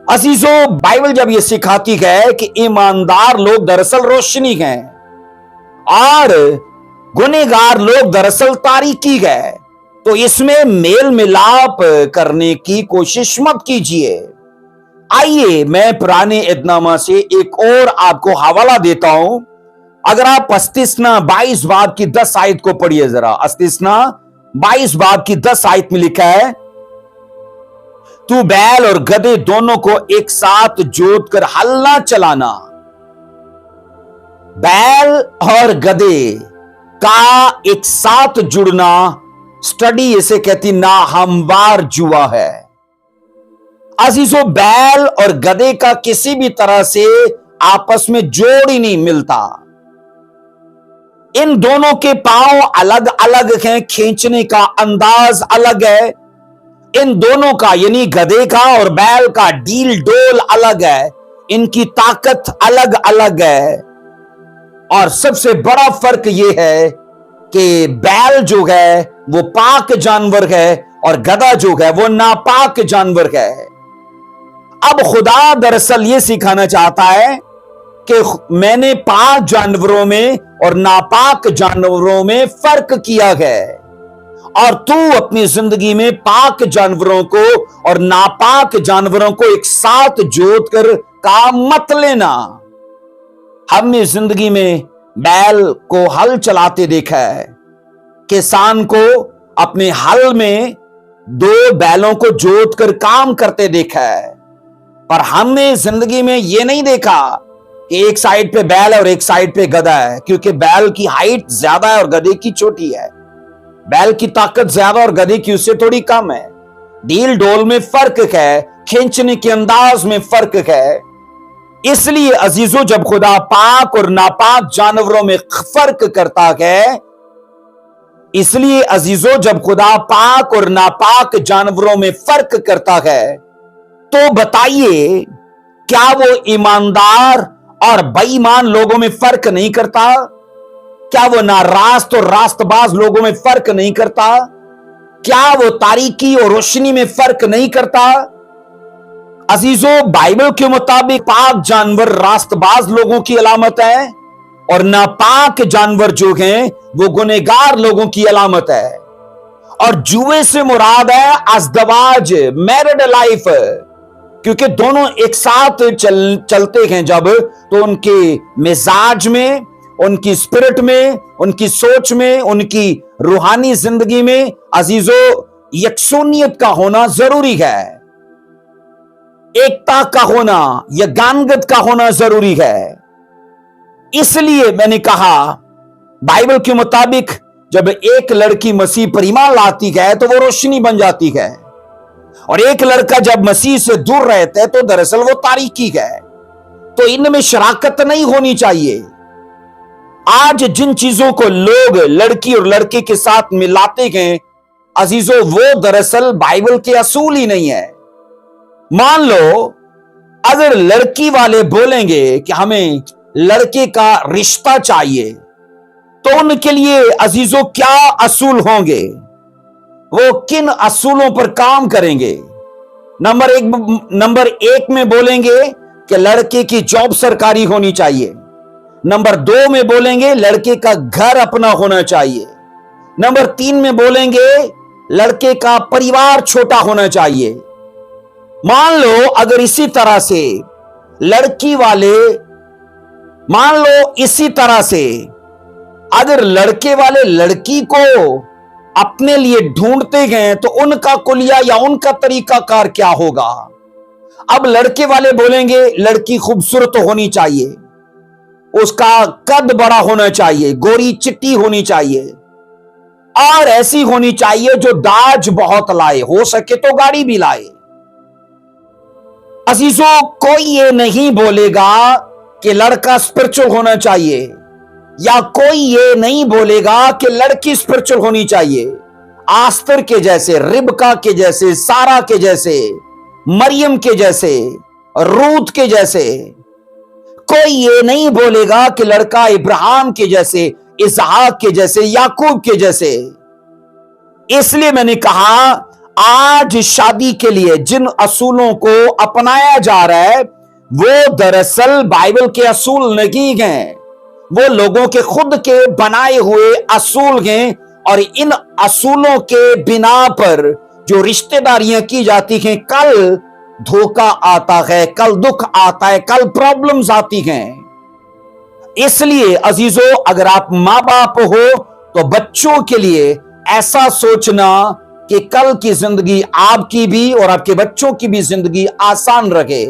[SPEAKER 1] عزیزو بائبل جب یہ سکھاتی ہے کہ ایماندار لوگ دراصل روشنی ہیں اور گنہگار لوگ دراصل تاریکی ہے، تو اس میں میل ملاپ کرنے کی کوشش مت کیجیے۔ آئیے میں پرانے عہد نامہ سے ایک اور آپ کو حوالہ دیتا ہوں، अगर आप अस्तिस्ना 22 बाब की 10 आयत को पढ़िए जरा, अस्तिस्ना 22 बाब की 10 आयत में लिखा है, तू बैल और गधे दोनों को एक साथ जोत कर हल ना चलाना। बैल और गधे का एक साथ जुड़ना, स्टडी इसे कहती ना हमवार जुआ है। अजीजों, बैल और गधे का किसी भी तरह से आपस में जोड़ ही नहीं मिलता। इन दोनों के पांव अलग अलग हैं, खींचने का अंदाज अलग है। इन दोनों का यानी गधे का और बैल का डील डोल अलग है, इनकी ताकत अलग अलग है। और सबसे बड़ा फर्क यह है कि बैल जो है वो पाक जानवर है और गधा जो है वो नापाक जानवर है। अब खुदा दरअसल ये सिखाना चाहता है कि मैंने पाक जानवरों में और नापाक जानवरों में फर्क किया है, और तू अपनी जिंदगी में पाक जानवरों को और नापाक जानवरों को एक साथ जोड़ कर काम मत लेना। हमने जिंदगी में बैल को हल चलाते देखा है, किसान को अपने हल में 2 बैलों को जोत कर काम करते देखा है, पर हमने जिंदगी में यह नहीं देखा कि एक साइड पे बैल और एक साइड पे गधा है, क्योंकि बैल की हाइट ज्यादा है और गधे की छोटी है। बैल की ताकत ज्यादा और गधे की उससे थोड़ी कम है। डील डोल में फर्क है, खींचने के अंदाज में फर्क है। इसलिए अजीजों, जब खुदा पाक और नापाक जानवरों में फर्क करता है, इसलिए अजीजों जब खुदा पाक और नापाक जानवरों में फर्क करता है, तो बताइए क्या वो ईमानदार और बेईमान लोगों में फर्क नहीं करता? क्या वो नारास्त और रास्तबाज लोगों में फर्क नहीं करता? क्या वो तारीकी और रोशनी में फर्क नहीं करता? अजीजों, बाइबल के मुताबिक पाक जानवर रास्तबाज लोगों की अलामत है और नापाक जानवर जो हैं वो गुनहगार लोगों की अलामत है। और जुए से मुराद है अज़दवाज, मैरिड लाइफ, क्योंकि दोनों एक साथ चलते हैं जब, तो उनके मिजाज में, उनकी स्पिरिट में, उनकी सोच में, उनकी रूहानी जिंदगी में अजीजों यकसूनियत का होना जरूरी है, एकता का होना, यगानगत का होना जरूरी है। इसलिए मैंने कहा, बाइबल के मुताबिक जब एक लड़की मसीह पर ईमान लाती है तो वो रोशनी बन जाती है, और एक लड़का जब मसीह से दूर रहता है तो दरअसल वो तारीकी है। तो इनमें शराकत नहीं होनी चाहिए। आज जिन चीजों को लोग लड़की और लड़के के साथ मिलाते हैं अजीजों, वो दरअसल बाइबल के असूल ही नहीं है। मान लो अगर लड़की वाले बोलेंगे कि हमें लड़के का रिश्ता चाहिए, तो उनके लिए अजीजों क्या असूल होंगे? वो किन असूलों पर काम करेंगे? नंबर एक में बोलेंगे कि लड़के की जॉब सरकारी होनी चाहिए। नंबर 2 में बोलेंगे लड़के का घर अपना होना चाहिए। नंबर 3 में बोलेंगे लड़के का परिवार छोटा होना चाहिए। मान लो अगर इसी तरह से लड़की वाले, मान लो इसी तरह से अगर लड़के वाले लड़की को अपने लिए ढूंढते गए तो उनका कुलिया या उनका तरीकाकार क्या होगा? अब लड़के वाले बोलेंगे लड़की खूबसूरत होनी चाहिए, उसका कद बड़ा होना चाहिए, गोरी चिट्टी होनी चाहिए, और ऐसी होनी चाहिए जो दाज बहुत लाए, हो सके तो गाड़ी भी लाए। अजीजों, कोई ये नहीं बोलेगा कि लड़का स्पिरिचुअल होना चाहिए, या कोई ये नहीं बोलेगा कि लड़की स्पिरिचुअल होनी चाहिए। आस्तर के जैसे, रिबका के जैसे, सारा के जैसे, मरियम के जैसे, रूत के जैसे। कोई ये नहीं बोलेगा कि लड़का इब्राहिम के जैसे, इसहाक के जैसे, याकूब के जैसे। इसलिए मैंने कहा, आज शादी के लिए जिन असूलों को अपनाया जा रहा है वो दरअसल बाइबल के असूल नहीं हैं, वो लोगों के खुद के बनाए हुए असूल हैं। और इन असूलों के बिना पर जो रिश्तेदारियां की जाती हैं, कल धोखा आता है, कल दुख आता है, कल प्रॉब्लम्स आती हैं। اس لیے عزیزو اگر آپ ماں باپ ہو تو بچوں کے لیے ایسا سوچنا کہ کل کی زندگی آپ کی بھی اور آپ کے بچوں کی بھی زندگی آسان رہے۔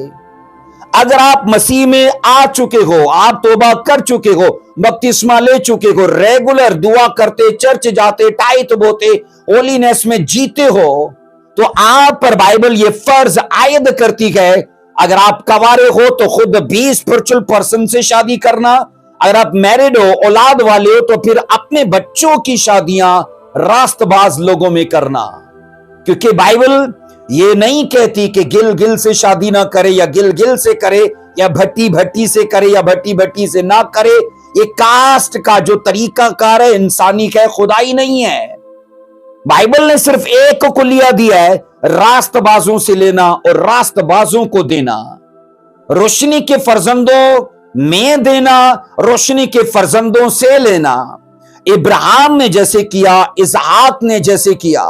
[SPEAKER 1] اگر آپ مسیح میں آ چکے ہو، آپ توبہ کر چکے ہو، بپتسمہ لے چکے ہو، ریگولر دعا کرتے، چرچ جاتے، ٹائٹ بوتے، ہولینس میں جیتے ہو، تو آپ پر بائبل یہ فرض عائد کرتی ہے، اگر آپ کوارے ہو تو خود بھی اسپرچل پرسن سے شادی کرنا، اگر آپ میرڈ ہو، اولاد والے ہو، تو پھر اپنے بچوں کی شادیاں راست باز لوگوں میں کرنا۔ کیونکہ بائبل یہ نہیں کہتی کہ گل گل سے شادی نہ کرے یا گل گل سے کرے یا بھٹی بھٹی سے کرے یا بھٹی بھٹی سے نہ کرے۔ یہ کاسٹ کا جو طریقہ کار ہے انسانی کا، خدائی نہیں ہے۔ بائبل نے صرف ایک کلیہ دیا ہے، راست بازوں سے لینا اور راست بازوں کو دینا، روشنی کے فرزندوں میں دینا، روشنی کے فرزندوں سے لینا۔ ابراہیم نے جیسے کیا، اسحاق نے جیسے کیا،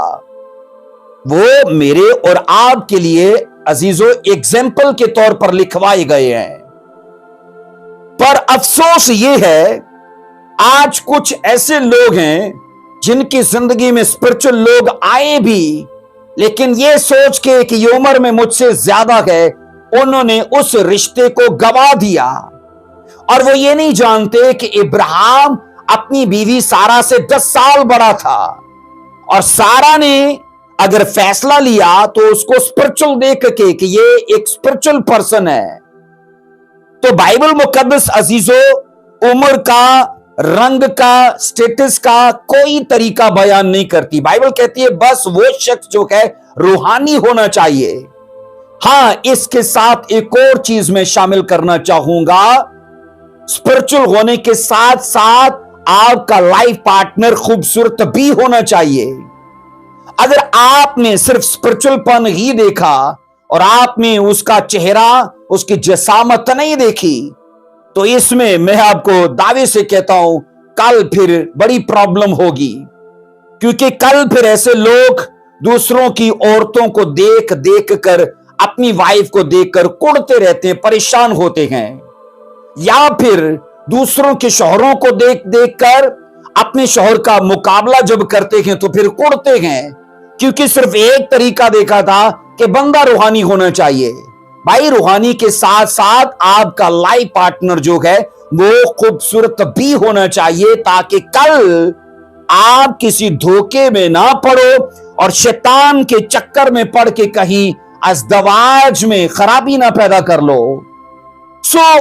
[SPEAKER 1] وہ میرے اور آپ کے لیے عزیزو ایگزامپل کے طور پر لکھوائے گئے ہیں۔ پر افسوس یہ ہے آج کچھ ایسے لوگ ہیں جن کی زندگی میں اسپرچل لوگ آئے بھی، لیکن یہ سوچ کے کہ یہ عمر میں مجھ سے زیادہ ہے، انہوں نے اس رشتے کو گوا دیا، اور وہ یہ نہیں جانتے کہ ابراہیم اپنی بیوی سارا سے 10 سال بڑا تھا، اور سارا نے اگر فیصلہ لیا تو اس کو اسپرچل دیکھ کے کہ یہ ایک اسپرچل پرسن ہے۔ تو بائبل مقدس عزیزو عمر کا، رنگ کا، سٹیٹس کا کوئی طریقہ بیان نہیں کرتی۔ بائبل کہتی ہے بس وہ شخص جو ہے روحانی ہونا چاہیے۔ ہاں، اس کے ساتھ ایک اور چیز میں شامل کرنا چاہوں گا، اسپرچل ہونے کے ساتھ ساتھ آپ کا لائف پارٹنر خوبصورت بھی ہونا چاہیے۔ اگر آپ نے صرف اسپرچل پن ہی دیکھا اور آپ نے اس کا چہرہ، اس کی جسامت نہیں دیکھی، تو اس میں آپ کو دعوے سے کہتا ہوں کل پھر بڑی پرابلم ہوگی، کیونکہ کل پھر ایسے لوگ دوسروں کی عورتوں کو دیکھ دیکھ کر، اپنی وائف کو دیکھ کر کڑتے رہتے ہیں، پریشان ہوتے ہیں، یا پھر دوسروں کے شوہروں کو دیکھ دیکھ کر اپنے شوہر کا مقابلہ جب کرتے ہیں تو پھر کڑتے ہیں، کیونکہ صرف ایک طریقہ دیکھا تھا کہ بندہ روحانی ہونا چاہیے۔ بھائی، روحانی کے ساتھ ساتھ آپ کا لائف پارٹنر جو ہے وہ خوبصورت بھی ہونا چاہیے، تاکہ کل آپ کسی دھوکے میں نہ پڑو اور شیطان کے چکر میں پڑ کے کہیں ازدواج میں خرابی نہ پیدا کر لو۔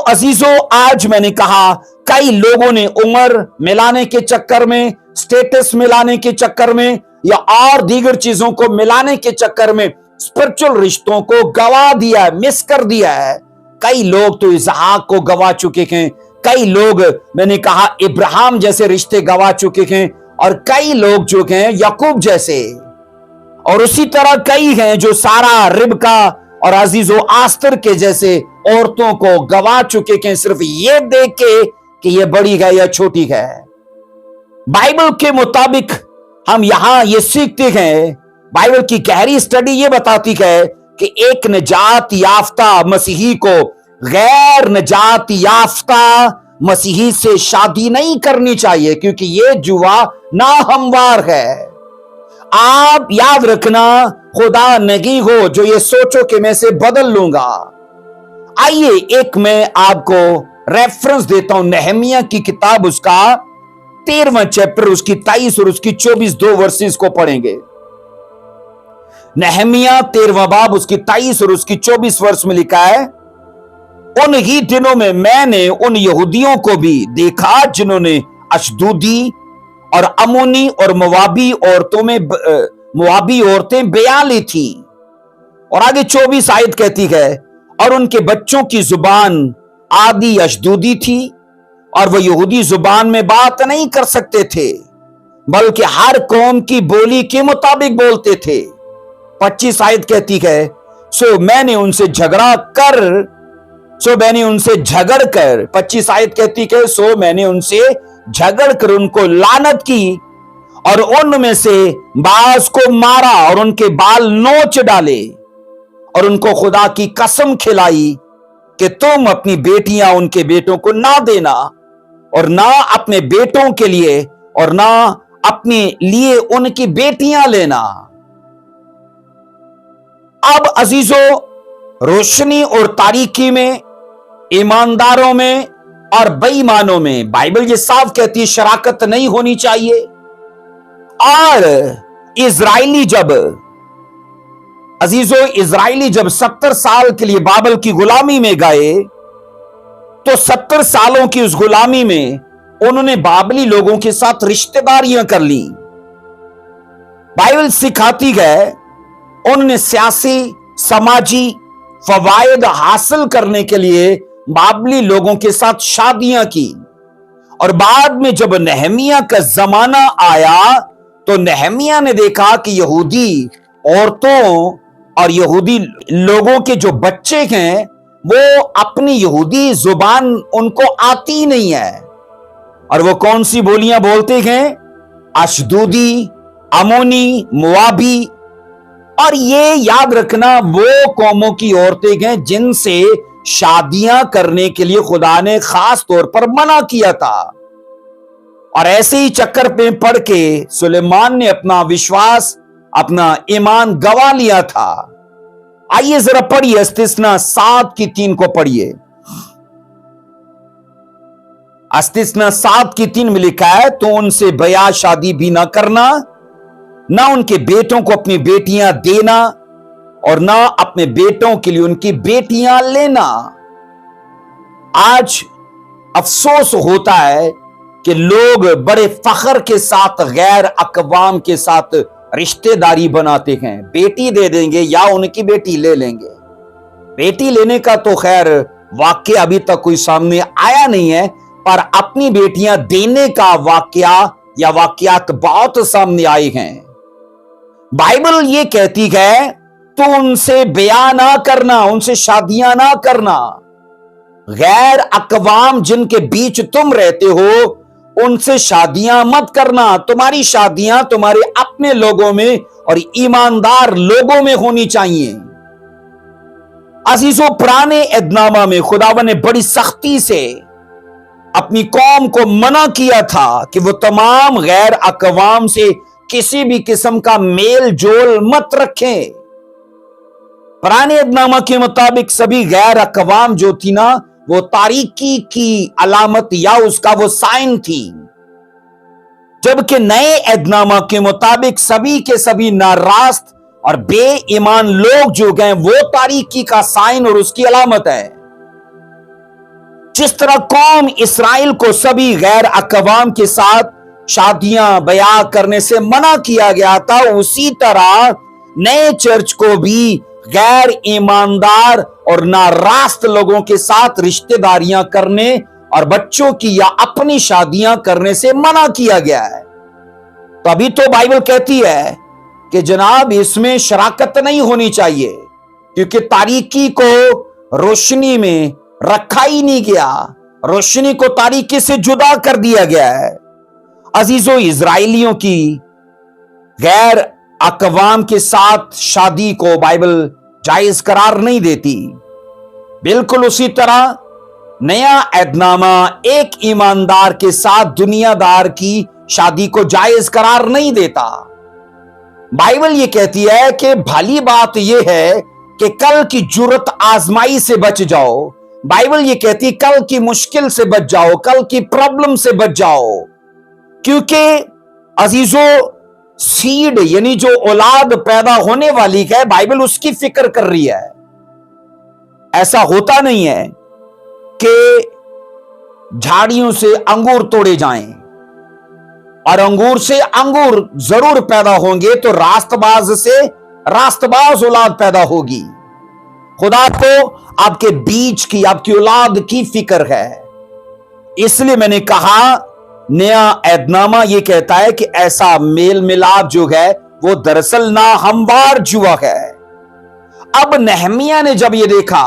[SPEAKER 1] عزیزو، آج میں نے کہا کئی لوگوں نے عمر ملانے کے چکر میں، سٹیٹس ملانے کے چکر میں، یا اور دیگر چیزوں کو ملانے کے چکر میں اسپرچل رشتوں کو گوا دیا ہے، مس کر دیا ہے۔ کئی لوگ تو اسحاق کو گوا چکے ہیں، کئی لوگ میں نے کہا ابراہیم جیسے رشتے گوا چکے ہیں، اور کئی لوگ جو ہیں یعقوب جیسے، اور اسی طرح کئی ہیں جو سارا، ربکا اور عزیز و آستر کے جیسے عورتوں کو گوا چکے ہیں، صرف یہ دیکھ کے کہ یہ بڑی ہے یا چھوٹی ہے۔ بائبل کے مطابق ہم یہاں یہ سیکھتے ہیں، بائبل کی گہری سٹڈی یہ بتاتی ہے کہ ایک نجات یافتہ مسیحی کو غیر نجات یافتہ مسیحی سے شادی نہیں کرنی چاہیے، کیونکہ یہ جوا ناہموار ہے۔ آپ یاد رکھنا، خدا نہیں ہو جو یہ سوچو کہ میں سے بدل لوں گا۔ آئیے ایک میں آپ کو ریفرنس دیتا ہوں، نہمیہ کی کتاب، اس کا 13واں چیپٹر، اس کی 23 اور اس کی 24 دو ورسز کو پڑھیں گے۔ نہمیہ 13واں باب، اس کی 23 اور اس کی 24 ورس میں لکھا ہے، ان ہی دنوں میں نے ان یہودیوں کو بھی دیکھا جنہوں نے اشدودی اور امونی اور موابی عورتیں بیاں لی تھی۔ اور آگے 24 آیت کہتی ہے، اور ان کے بچوں کی زبان آدھی اشدودی تھی، اور وہ یہودی زبان میں بات نہیں کر سکتے تھے، بلکہ ہر قوم کی بولی کے مطابق بولتے تھے۔ 25 آیت کہتی ہے، میں نے ان سے جھگڑ کر 25 آیت کہتی ہے، میں نے ان سے جھگڑ کر ان کو لعنت کی، اور ان میں سے بعض کو مارا اور ان کے بال نوچ ڈالے، اور ان کو خدا کی قسم کھلائی کہ تم اپنی بیٹیاں ان کے بیٹوں کو نہ دینا، और ना अपने बेटों के लिए और ना अपने लिए उनकी बेटियां लेना। अब अजीजों, रोशनी और तारीकी में, ईमानदारों में और बेईमानों में बाइबल ये साफ कहती है शराकत नहीं होनी चाहिए। और इजराइली जब 70 साल के लिए बाबल की गुलामी में गए, तो 70 सालों की उस गुलामी में उन्होंने बाबली लोगों के साथ रिश्तेदारियां कर ली। बाइबल सिखाती है उन्होंने सियासी समाजी फवायद हासिल करने के लिए बाबली लोगों के साथ शादियां की। और बाद में जब नेहमिया का जमाना आया, तो नेहमिया ने देखा कि यहूदी औरतों और यहूदी लोगों के जो बच्चे हैं वो अपनी यहूदी जुबान उनको आती नहीं है। और वो कौन सी बोलियां बोलते हैं? अशदूदी, अमोनी, मुआबी। और ये याद रखना वो कौमों की औरतें हैं जिनसे शादियां करने के लिए खुदा ने खास तौर पर मना किया था। और ऐसे ही चक्कर में पड़ के सुलेमान ने अपना विश्वास, अपना ईमान गवा लिया था। आइए जरा पढ़िए, इस्तिस्ना 7:3 को पढ़िए। इस्तिस्ना 7:3 में लिखा है, तो उनसे ब्याह शादी भी ना करना, ना उनके बेटों को अपनी बेटियां देना और ना अपने बेटों के लिए उनकी बेटियां लेना। आज अफसोस होता है कि लोग बड़े फख्र के साथ गैर अकवाम के साथ रिश्तेदारी बनाते हैं। बेटी दे देंगे या उनकी बेटी ले लेंगे। बेटी लेने का तो खैर वाक्य अभी तक कोई सामने आया नहीं है, पर अपनी बेटियां देने का वाक्या या वाक्यात बहुत सामने आए हैं। बाइबल ये कहती है तो उनसे ब्याह ना करना, उनसे शादियां ना करना। गैर अकवाम जिनके बीच तुम रहते हो उनसे शादियां मत करना। तुम्हारी शादियां तुम्हारे अपने लोगों में और ईमानदार लोगों में होनी चाहिए। अजीजों, पुराने एहदनामा में खुदावन ने बड़ी सख्ती से अपनी कौम को मना किया था कि वो तमाम गैर अकवाम से किसी भी किस्म का मेल जोल मत रखें। पुराने एहदनामा के मुताबिक सभी गैर अकवाम जो थी ना, वो तारीकी की अलामत या उसका वो साइन थी। जबकि नए एहदनामा के मुताबिक सभी के सभी नारास्त और बेईमान लोग जो गए वो तारीकी का साइन और उसकी अलामत है। जिस तरह कौम इस्राइल को सभी गैर अकवाम के साथ शादियां ब्याह करने से मना किया गया था, उसी तरह नए चर्च को भी गैर ईमानदार और नारास्त लोगों के साथ रिश्तेदारियां करने और बच्चों की या अपनी शादियां करने से मना किया गया है। तभी तो बाइबल कहती है कि जनाब इसमें शराकत नहीं होनी चाहिए, क्योंकि तारीकी को रोशनी में रखा ही नहीं गया, रोशनी को तारीकी से जुदा कर दिया गया है। अजीजों, इजराइलियों की गैर अकवाम के साथ शादी को बाइबल जायज करार नहीं देती। बिल्कुल उसी तरह नया एहदनामा एक ईमानदार के साथ दुनियादार की शादी को जायज करार नहीं देता। बाइबल ये कहती है कि भली बात यह है कि कल की जुर्रत आजमाई से बच जाओ। बाइबल ये कहती है कल की मुश्किल से बच जाओ, कल की प्रॉब्लम से बच जाओ। क्योंकि अजीजों, सीड यानी जो औलाद पैदा होने वाली है, बाइबल उसकी फिक्र कर रही है। ऐसा होता नहीं है कि झाड़ियों से अंगूर तोड़े जाएं और अंगूर से अंगूर जरूर पैदा होंगे तो रास्तबाज से रास्तबाज औलाद पैदा होगी। खुदा को आपके बीच की, आपकी औलाद की फिक्र है। इसलिए मैंने कहा नया एहदनामा ये कहता है कि ऐसा मेल मिलाप जो है वो दरअसल ना हमवार जुआ है। अब नेहमिया ने जब ये देखा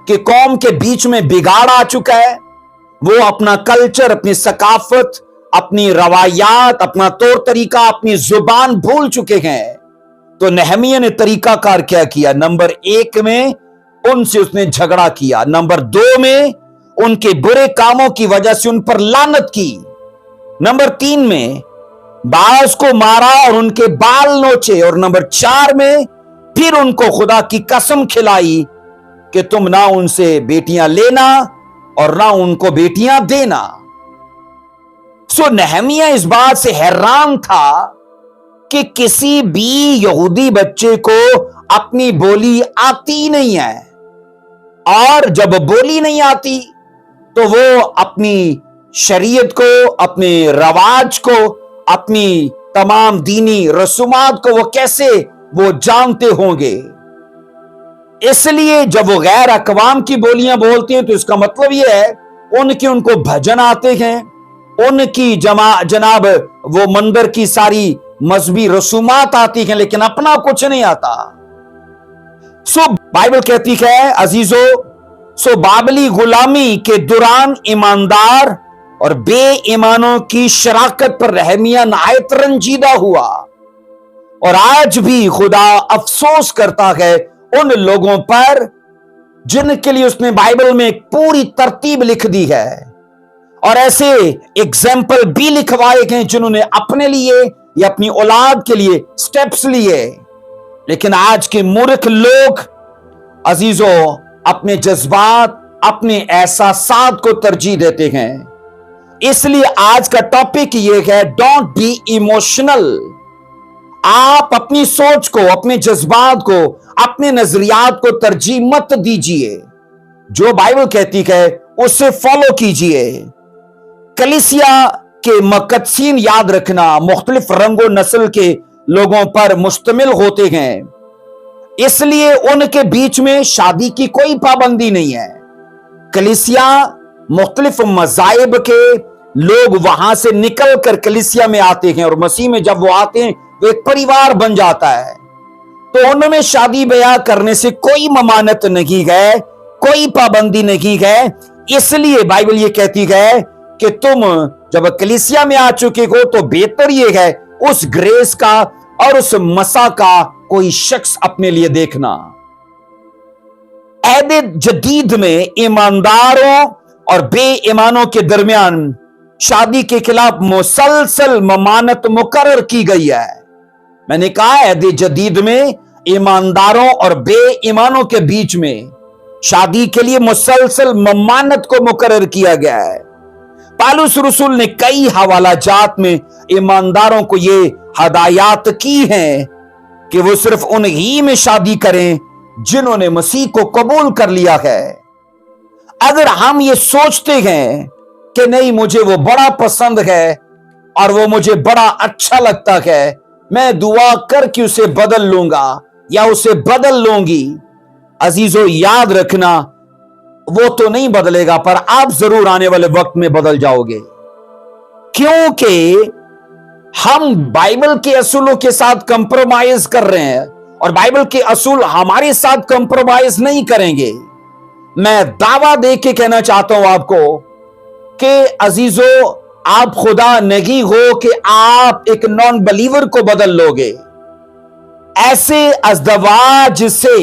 [SPEAKER 1] कि कौम के बीच में बिगाड़ आ चुका है, वो अपना कल्चर, अपनी सकाफत, अपनी रवायात, अपना तौर तरीका, अपनी जुबान भूल चुके हैं, तो नेहमिया ने तरीकाकार क्या किया? नंबर 1 में उनसे उसने झगड़ा किया, नंबर 2 में उनके बुरे कामों की वजह से उन पर लानत की। नंबर 3 में बाज को मारा और उनके बाल नोचे। और नंबर 4 में फिर उनको खुदा की कसम खिलाई कि तुम ना उनसे बेटियां लेना और ना उनको बेटियां देना। सो नहमिया इस बात से हैरान था कि किसी भी यहूदी बच्चे को अपनी बोली आती नहीं है, और जब बोली नहीं आती तो वो अपनी शरीयत को, अपने रवाज को, अपनी तमाम दीनी रसूमात को वो कैसे वो जानते होंगे। इसलिए जब वो गैर अकवाम की बोलियां बोलते हैं तो इसका मतलब यह है उनको भजन आते हैं, उनकी जनाब वो मंदिर की सारी मजहबी रसूमात आती हैं, लेकिन अपना कुछ नहीं आता। सो बाइबल कहती है अजीजों, सो बाबली गुलामी के दौरान ईमानदार और बेईमानों की शराकत पर रहमिया नहायत रंजीदा हुआ। और आज भी खुदा अफसोस करता है उन लोगों पर जिनके लिए उसने बाइबल में एक पूरी तरतीब लिख दी है, और ऐसे एग्जाम्पल भी लिखवाए गए जिन्होंने अपने लिए या अपनी औलाद के लिए स्टेप्स लिए। लेकिन आज के मूर्ख लोग अजीजों अपने जज्बात, अपने एहसासात को तरजीह देते हैं। इसलिए आज का टॉपिक यह है, डोंट बी इमोशनल। आप अपनी सोच को, अपने जज्बात को, अपने नजरियात को तरजीह मत दीजिए। जो बाइबल कहती है उससे फॉलो कीजिए। कलीसिया के मकदसीन याद रखना मुख्तलिफ रंगो नस्ल के लोगों पर मुश्तमिल होते हैं, इसलिए उनके बीच में शादी की कोई पाबंदी नहीं है। कलीसिया मुख्तलिफ मज़ाहिब के लोग वहां से निकल कर कलीसिया में आते हैं, और मसीह में जब वो आते हैं वो एक परिवार बन जाता है। तो उनमें शादी ब्याह करने से कोई ममानत नहीं है, कोई पाबंदी नहीं है। इसलिए बाइबल ये कहती है कि तुम जब कलीसिया में आ चुके हो तो बेहतर ये है उस ग्रेस का और उस मसा का कोई शख्स अपने लिए देखना। अहद जदीद में ईमानदारों और बेईमानों के दरमियान शादी के खिलाफ मुसलसल ममानत मुकर्रर की गई है। मैंने कहा अहद जदीद में ईमानदारों और बेईमानों के बीच में शादी के लिए मुसलसल ममानत को मुकर्रर किया गया है। पालूस रसूल ने कई हवाला जात में ईमानदारों को ये हदायत की हैं कि वो सिर्फ उन्हीं में शादी करें जिन्होंने मसीह को कबूल कर लिया है। अगर हम ये सोचते हैं कि नहीं, मुझे वो बड़ा पसंद है और वो मुझे बड़ा अच्छा लगता है, मैं दुआ करके उसे बदल लूंगा या उसे बदल लूंगी, अजीजों याद रखना वो तो नहीं बदलेगा, पर आप जरूर आने वाले वक्त में बदल जाओगे। क्योंकि हम बाइबल के असूलों के साथ कंप्रोमाइज कर रहे हैं और बाइबल के असूल हमारे साथ कंप्रोमाइज नहीं करेंगे। मैं दावा दे के कहना चाहता हूं आपको कि अजीजों, आप खुदा नहीं हो कि आप एक नॉन बिलीवर को बदल लोगे। ऐसे अज़दवाज से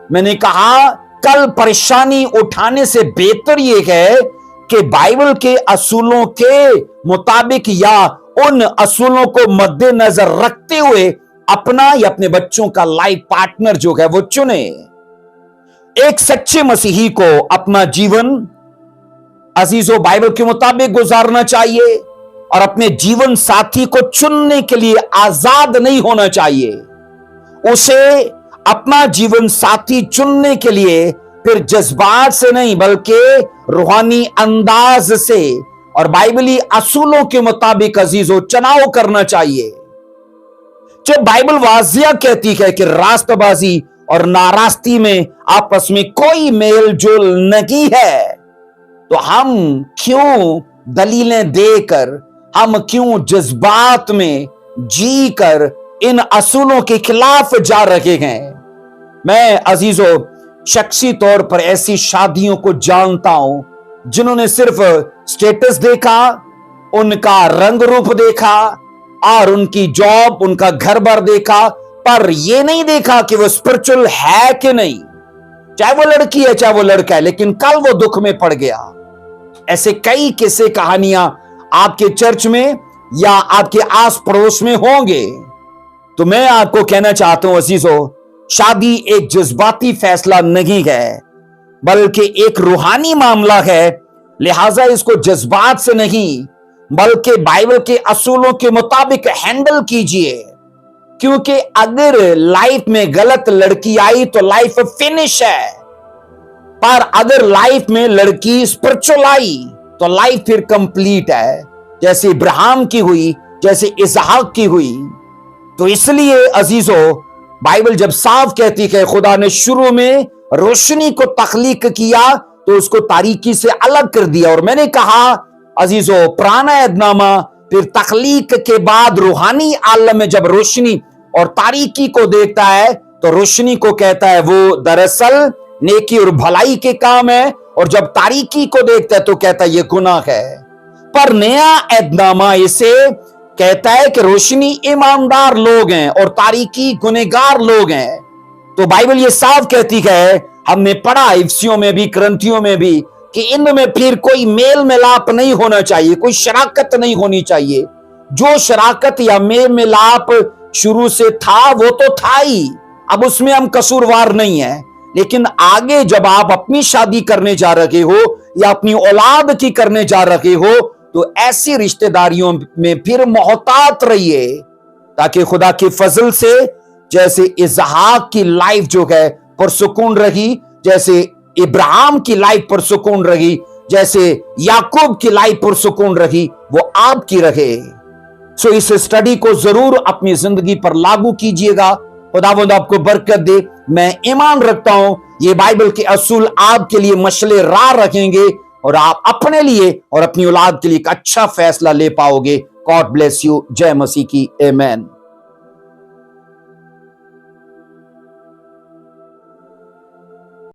[SPEAKER 1] मैंने कहा कल परेशानी उठाने से बेहतर यह है कि बाइबल के असूलों के मुताबिक या उन असूलों को मद्देनजर रखते हुए अपना या अपने बच्चों का लाइफ पार्टनर जो है वो चुने। एक सच्चे मसीही को अपना जीवन अजीजों बाइबल के मुताबिक गुजारना चाहिए और अपने जीवन साथी को चुनने के लिए आजाद नहीं होना चाहिए। उसे अपना जीवन साथी चुनने के लिए फिर जज्बात से नहीं बल्कि रूहानी अंदाज से और बाइबली असूलों के मुताबिक अजीजों चुनाव करना चाहिए। जब बाइबल वाजिया कहती है कि रास्तबाजी और नारास्ती में आपस में कोई मेल जोल नहीं है, तो हम क्यों दलीलें देकर, हम क्यों जज्बात में जी कर इन असूलों के खिलाफ जा रहे हैं। मैं अजीजों शख्सी तौर पर ऐसी शादियों को जानता हूं जिन्होंने सिर्फ स्टेटस देखा, उनका रंग रूप देखा और उनकी जॉब, उनका घर बार देखा, पर यह नहीं देखा कि वो स्पिरिचुअल है कि नहीं। चाहे वो लड़की है चाहे वो लड़का है, लेकिन कल वो दुख में पड़ गया। ऐसे कई किस्से कहानियां आपके चर्च में या आपके आस पड़ोस में होंगे। तो मैं आपको कहना चाहता हूं अजीजों, शादी एक जज्बाती फैसला नहीं है, बल्कि एक रूहानी मामला है। लिहाजा इसको जज्बात से नहीं बल्कि बाइबल के असूलों के मुताबिक हैंडल कीजिए, क्योंकि अगर लाइफ में गलत लड़की आई तो लाइफ फिनिश है, पर अगर लाइफ में लड़की स्पिरिचुअल आई तो लाइफ फिर कंप्लीट है, जैसे इब्राहिम की हुई, जैसे इसहाक की हुई। तो इसलिए अजीजों, बाइबल जब साफ कहती है खुदा ने शुरू में रोशनी को तख्लीक किया तो उसको तारीकी से अलग कर दिया। और मैंने कहा अजीजों, पुराना अहदनामा फिर तख्लीक के बाद रूहानी आलम में जब रोशनी और तारीकी को देखता है तो रोशनी को कहता है वो दरअसल नेकी और भलाई के काम है, और जब तारीकी को देखता है तो कहता है ये गुनाह है। पर नया अहदनामा इसे कहता है कि रोशनी ईमानदार लोग हैं और तारीकी गुनहगार लोग हैं। तो बाइबल ये साफ कहती है, हमने पढ़ा इफिसियों में भी ग्रंथियों में भी, कि इनमें फिर कोई मेल मिलाप नहीं होना चाहिए, कोई शराकत नहीं होनी चाहिए। जो शराकत या मेल मिलाप शुरू से था वो तो था ही, अब उसमें हम कसूरवार नहीं है। लेकिन आगे जब आप अपनी शादी करने जा रहे हो या अपनी औलाद की करने जा रहे हो तो ऐसी रिश्तेदारियों में फिर मोहतात रहिए, ताकि खुदा के फजल से जैसे इसहाक की लाइफ जो है पुरसुकून रही, जैसे इब्राहिम की लाइफ पुरसुकून रही, जैसे याकूब की लाइफ पुरसुकून रही, वो आपकी रहे। सो इस स्टडी को जरूर अपनी जिंदगी पर लागू कीजिएगा। खुदावंद आपको बरकत दे। मैं ईमान रखता हूं ये बाइबल के असूल आपके लिए मशले राह रखेंगे और आप अपने लिए और अपनी औलाद के लिए एक अच्छा फैसला ले पाओगे। God bless you. जय मसीह की। आमीन।